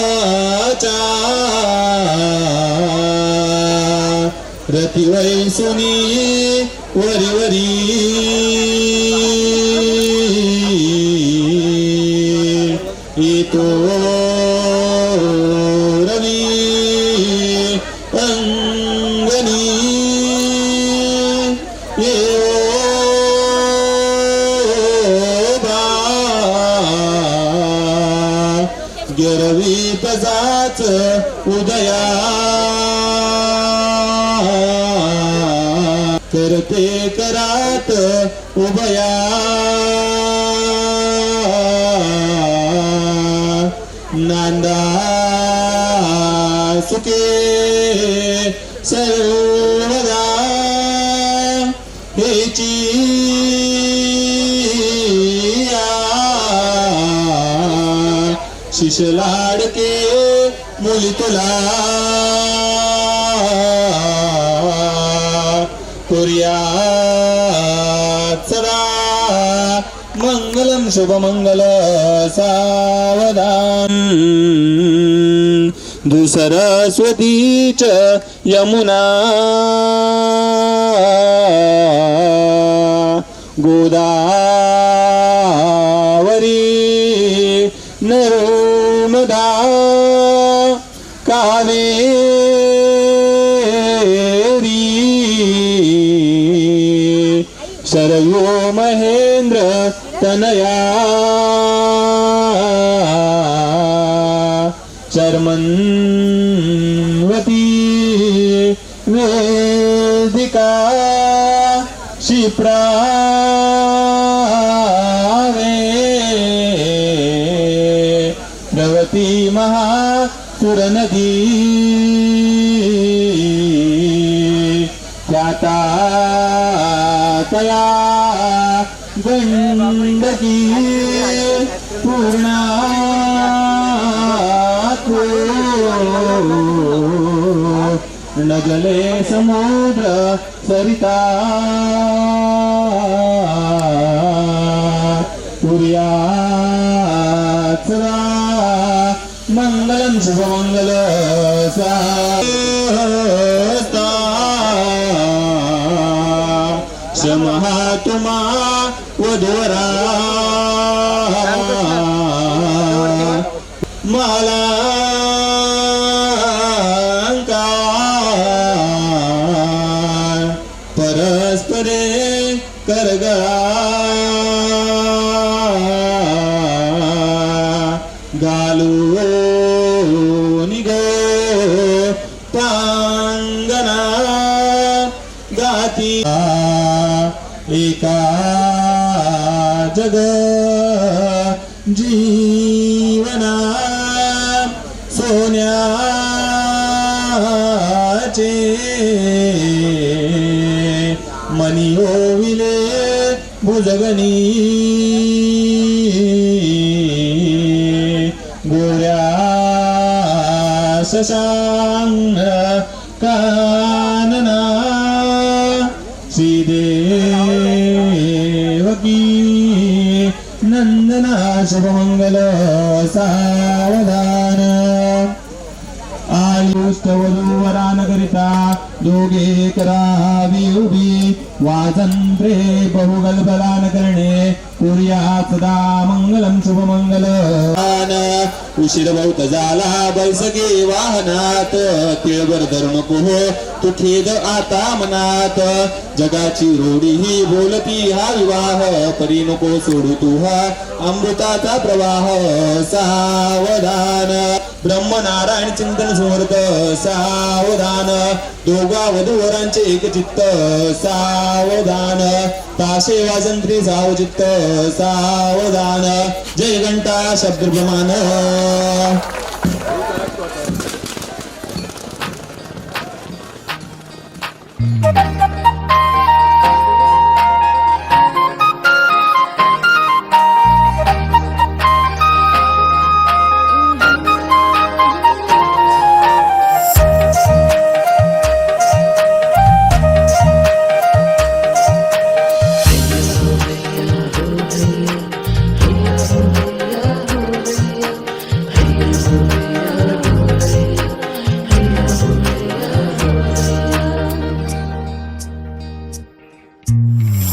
सोन्याच्या रतिवैसुनी वरी वरी येतो रवी अंगणी गिरवी तजाच उदया करते करात उभया नांदा सुके सर्वदा हेची शिशलाडके मुली तुला कुर्यात सदा मंगलम शुभमंगल सावधान दुसरस्वतीच यमुना गोदावरी नर्मदा कावेरी शरयो महेंद्र तनया चर्मन्वती वेदिका क्षिप्रा भगवती महासुरनदी ख्याता तया गंडकी पूर्णा नगले समुद्र सरिता कुर्यात सदा मंगलम शुभमंगल महात्मा वधुवरा माला परस्परे करगळा घालून गो पांगना गाती एका जग जीवना सोन्याचे मनी ओविले भुजगणी गोऱ्या शशांक कानना श्रीदेवकी नंदना शुभमंगल सावधान आयुष्टवधूवरानकरिता दोघे करावी उभी वाजंत्रे बहुगलबलान करणे कुर्यात सदा मंगलम शुभमंगल उशीर बहुत झाला बैसगे वाहनात तिळभर धरू नको हो तू खेद आता मनात जगाची रूढी ही बोलती हा विवाह परी नको सोडू तू हा अमृताचा प्रवाह सावधान ब्रह्मनारायण चिंतन समर्थ सावधान दोघा वधूवरांचे एक चित्त सावधान ताशे वाजंत्री सावचित्त सावधान जय घंटा शब्द प्रमाण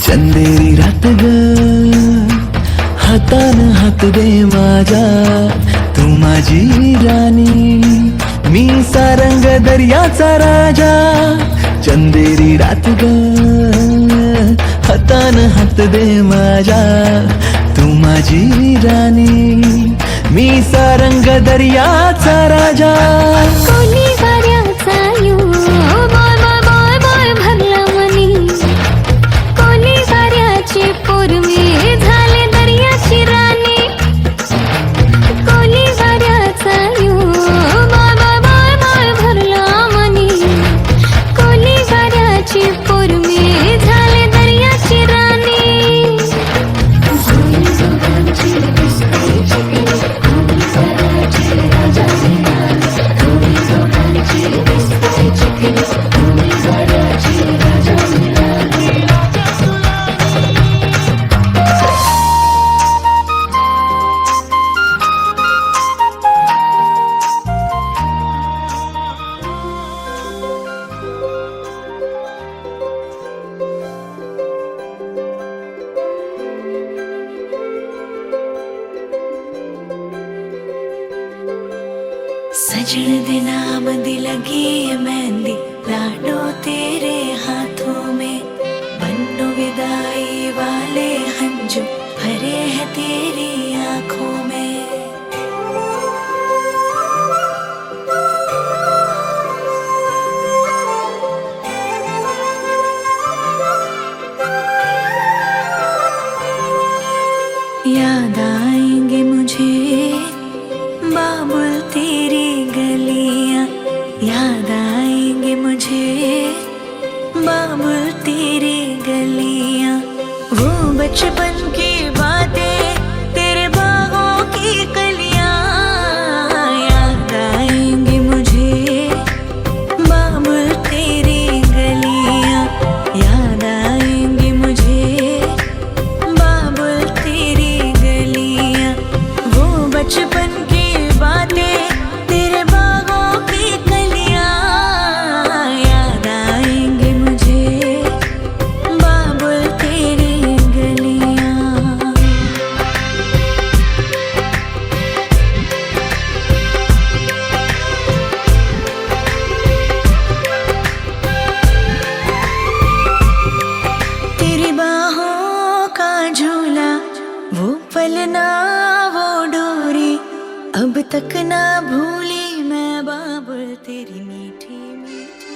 चंदेरी रात ग हातान हात दे माझ्या तू माझी राणी मी सारंग दर्याचा राजा चंदेरी रात ग हातान हात दे माझ्या तू माझी राणी मी सारंग दर्याचा राजा कोणी वाऱ्याचा यू बोय बोय बोय बोय भरला मनी कोणी वाऱ्याची पोरमी झाले दर्याची राणी कोणी वाऱ्याचा यू बोय बोय बोय बोय भरला मनी कोणी वाऱ्याची पोरमी झाले दर्याची राणी सजन दे नाम दी लगी है मेहंदी लाडो तेरे हाथों में बन्नो विदाई वाले हंजू भरे हैं तेरी आंखों में याद आएंगे मुझे बाबुल तेरी गलियां याद आएंगे मुझे बाबुल तेरी गलियां वो बचपन की बातें तेरे बागों की कलियां याद आएंगे मुझे बाबुल तेरी गलियां याद आएंगे मुझे बाबुल तेरी गलियां वो बचपन की बातें तेरे बागों की कलियां याद आएंगे मुझे बाबुल तेरी गलियां तेरी बाहों का झूला वो पलना वो डोरी अब तक ना भूली मैं बाबुल तेरी मीठी मीठी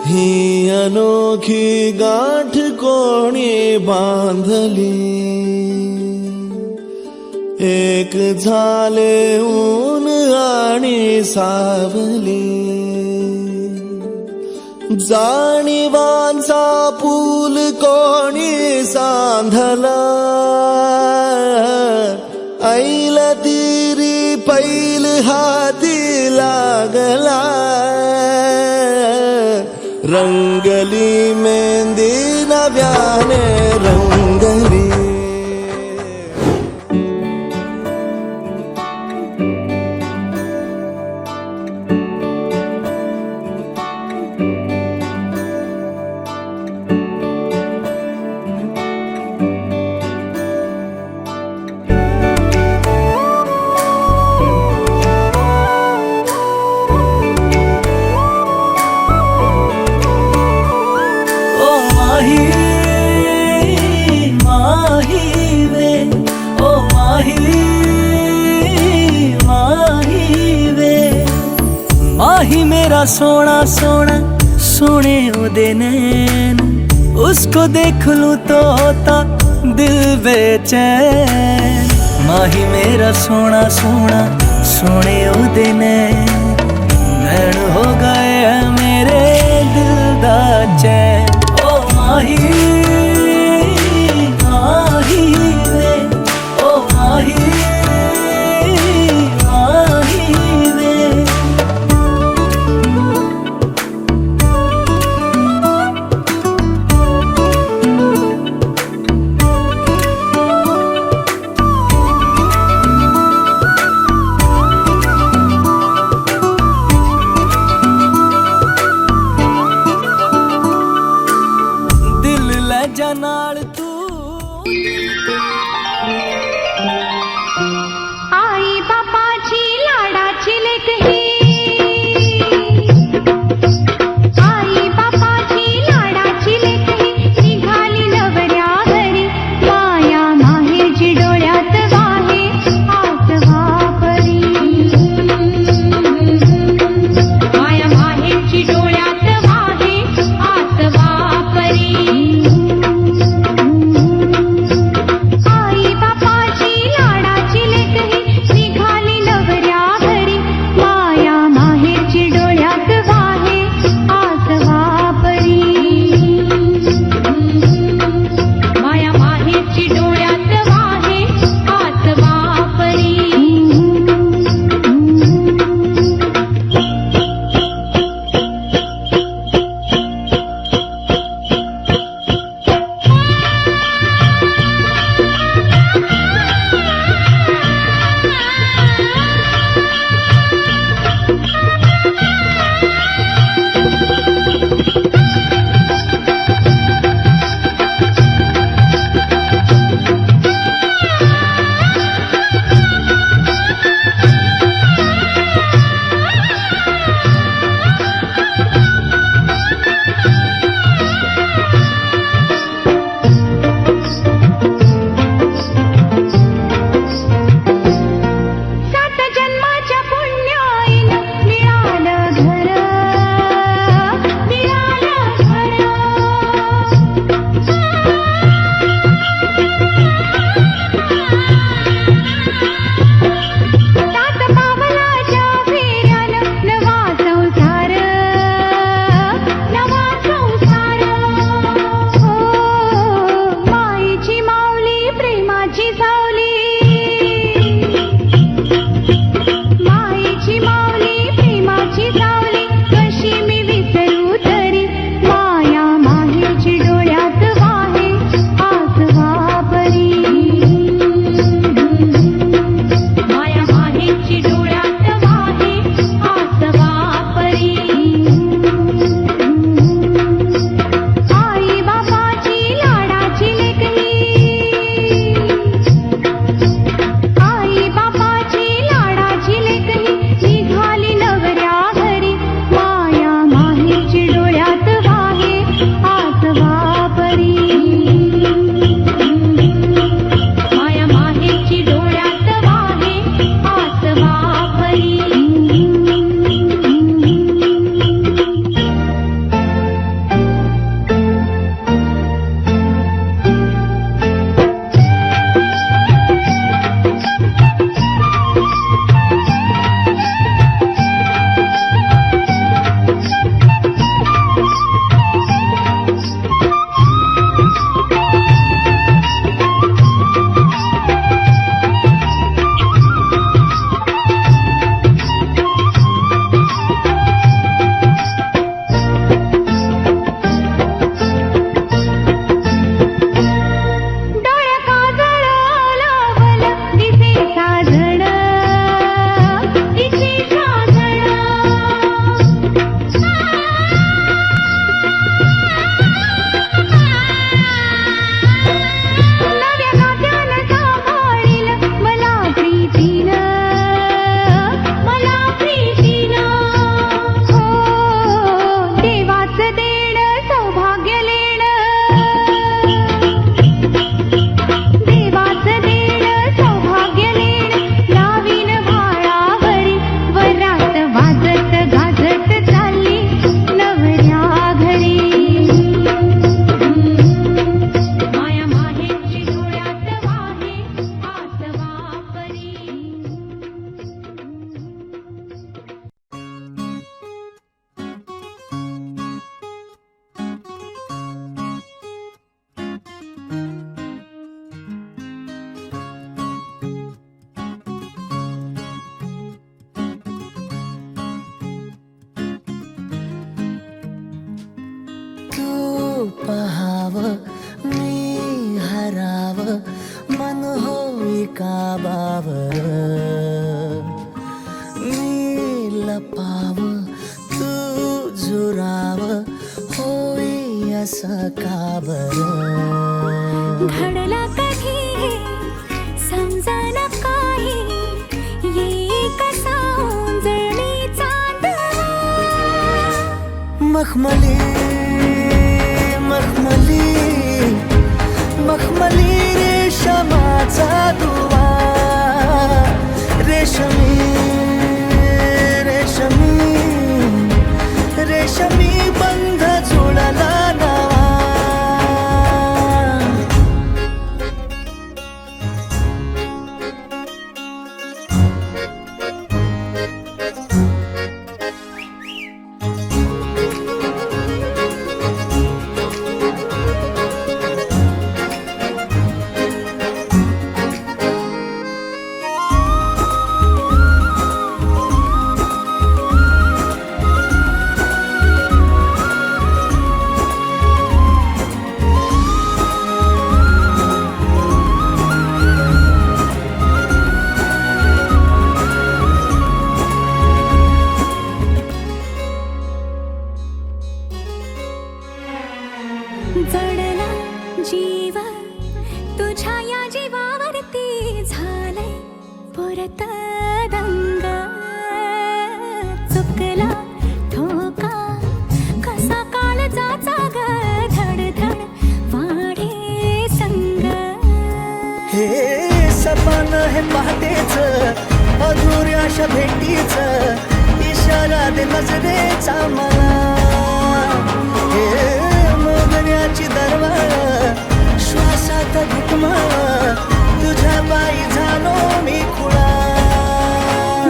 ही अनोखी गाठ कोणी बांधली, एक झाले ऊन आणि सावली, जाणीवांचा पूल कोणी सांधला, ऐल तिरी पैल हाती लागला, रंगली मेहंदी नव्याने रंगली. माही मेरा सोना सोना सोने उदे नैन, उसको देख लूं तो होता दिल बेचैन. माही मेरा सोना सोना सोने उदे नैन, नैन हो गए हैं मेरे दिल दा चैन. ओ माही माही वे, ओ माही पहाव मी हराव मन होई काबावर मी लपाव तू झुराव होई असं काबर घडला कधी हे समजना काही ये कसा ओंजळी चांदवा मखमली मखमली मखमली रेशमाचा दुवा रेशमी रेशमी रेशमी बंध जुळला नवा जडला जीव तुझ्या या जीवावरती झालंय पुरत दंग चुकला ठोका कसा काळजाचा ग धडधड वाढे संग हे सपन हे पहाटेच अधुऱ्याशा भेटीच इशारा दे नजरेचा मला हे मोगऱ्याची दरवाळ श्वासात घुटमळ तुझ्या बाई झालो मी खुळा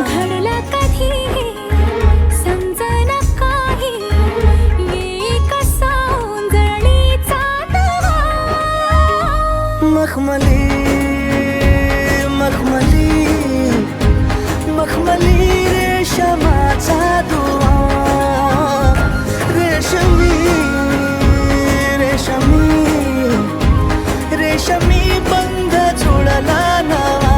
घडला कधी समजना काही ये कसा ओंजळी चांदवा मखमली मखमली मखमली रेशमाचा दुवा रेशमी रेशमी रेशमी बंध जुळला नवा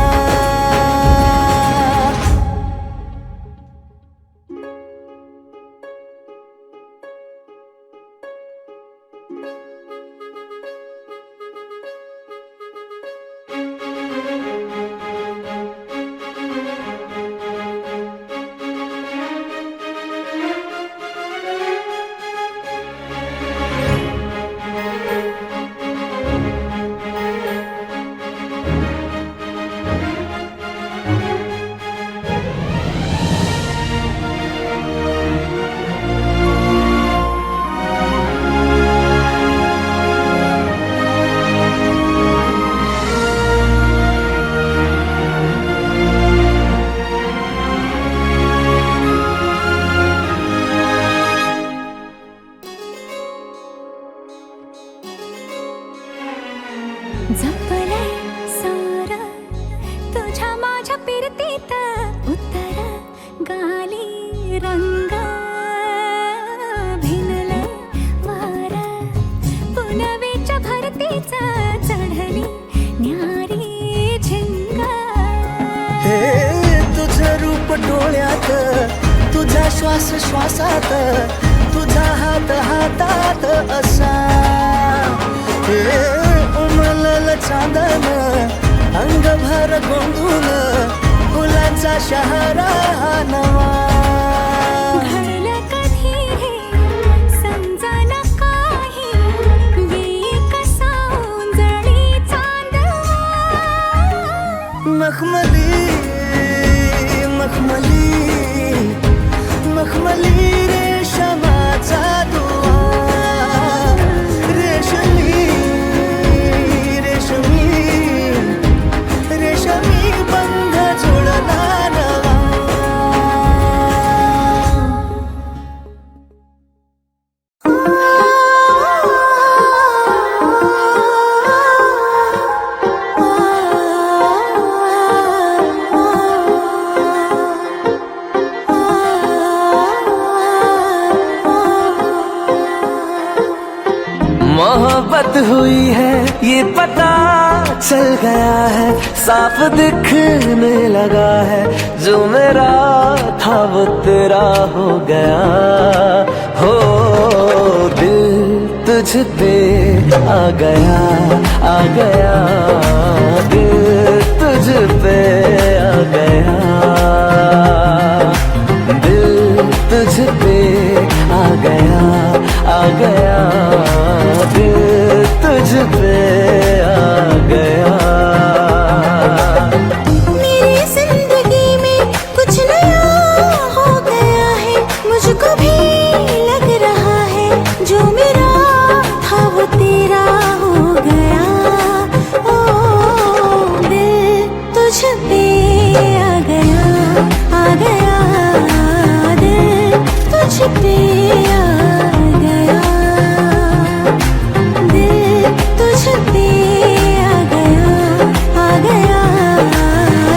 जपले सार तुझ्या माझ्या पिरतीत उत्तर गाली रंग भिनल वार पुनवेच्या भरतीच चढली न्यारी झिंग हे तुझं रूप डोळ्यात तुझा श्वास श्वासात तुझा हात हातात असा हे उमलल चांदन अंगभर गोंधून फुलाचा शहरा नवा घडलं कधी हे समजना काही ये कसा ओंजळी चांदवा मखमली मखमली मखमली रेशमाचा दुवा रेशमी रेशमी रेशमी बंध जुळला नवा मोहब्बत हुई है ये पता चल गया है, साफ दिखने लगा है, जो मेरा था वो तेरा हो गया। हो दिल तुझ पे आ गया, आ गया, दिल तुझ पे आ गया, दिल तुझ पे आ गया, आ गया, दिल तुझ पे आ गया। मेरी जिंदगी में कुछ नया हो गया है, मुझको भी लग रहा है, जो मेरा था वो तेरा हो गया। ओ दिल तुझ पे आ गया, आ गया, दिल तुझ पे आ गया, दिल तुझ पे आ गया, आ गया,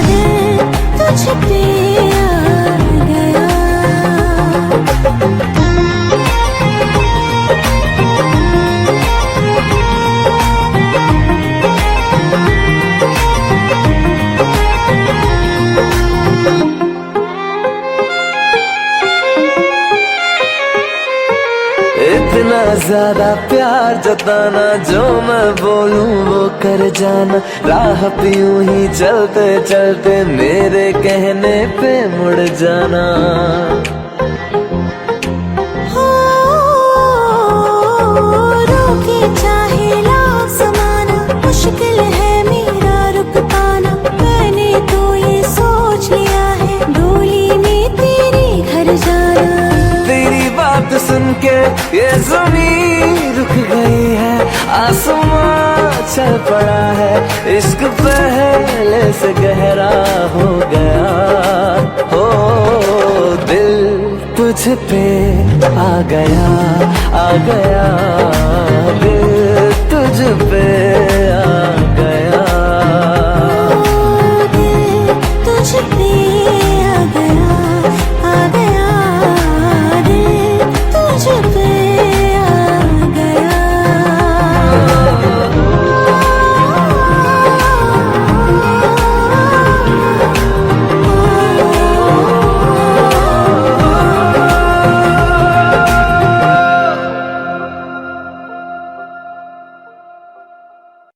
दिल तुझ पे आ गया। इतना ज्यादा प्यार जताना, जो मैं बोलूं वो कर जाना, राह पे यूं ही चलते चलते मेरे कहने पे मुड़ जाना। हो रोके चाहे लाख ज़माना, मुश्किल है मेरा रुक पाना, मैंने तो ये सोच लिया है, डोली में तेरे घर जाना। तेरी बात सुन के ये ज़मीन रुक गई है, आसमां चल पड़ा है, इश्क पहले से गहरा हो गया। हो दिल तुझ पे आ गया, आ गया, दिल तुझ पे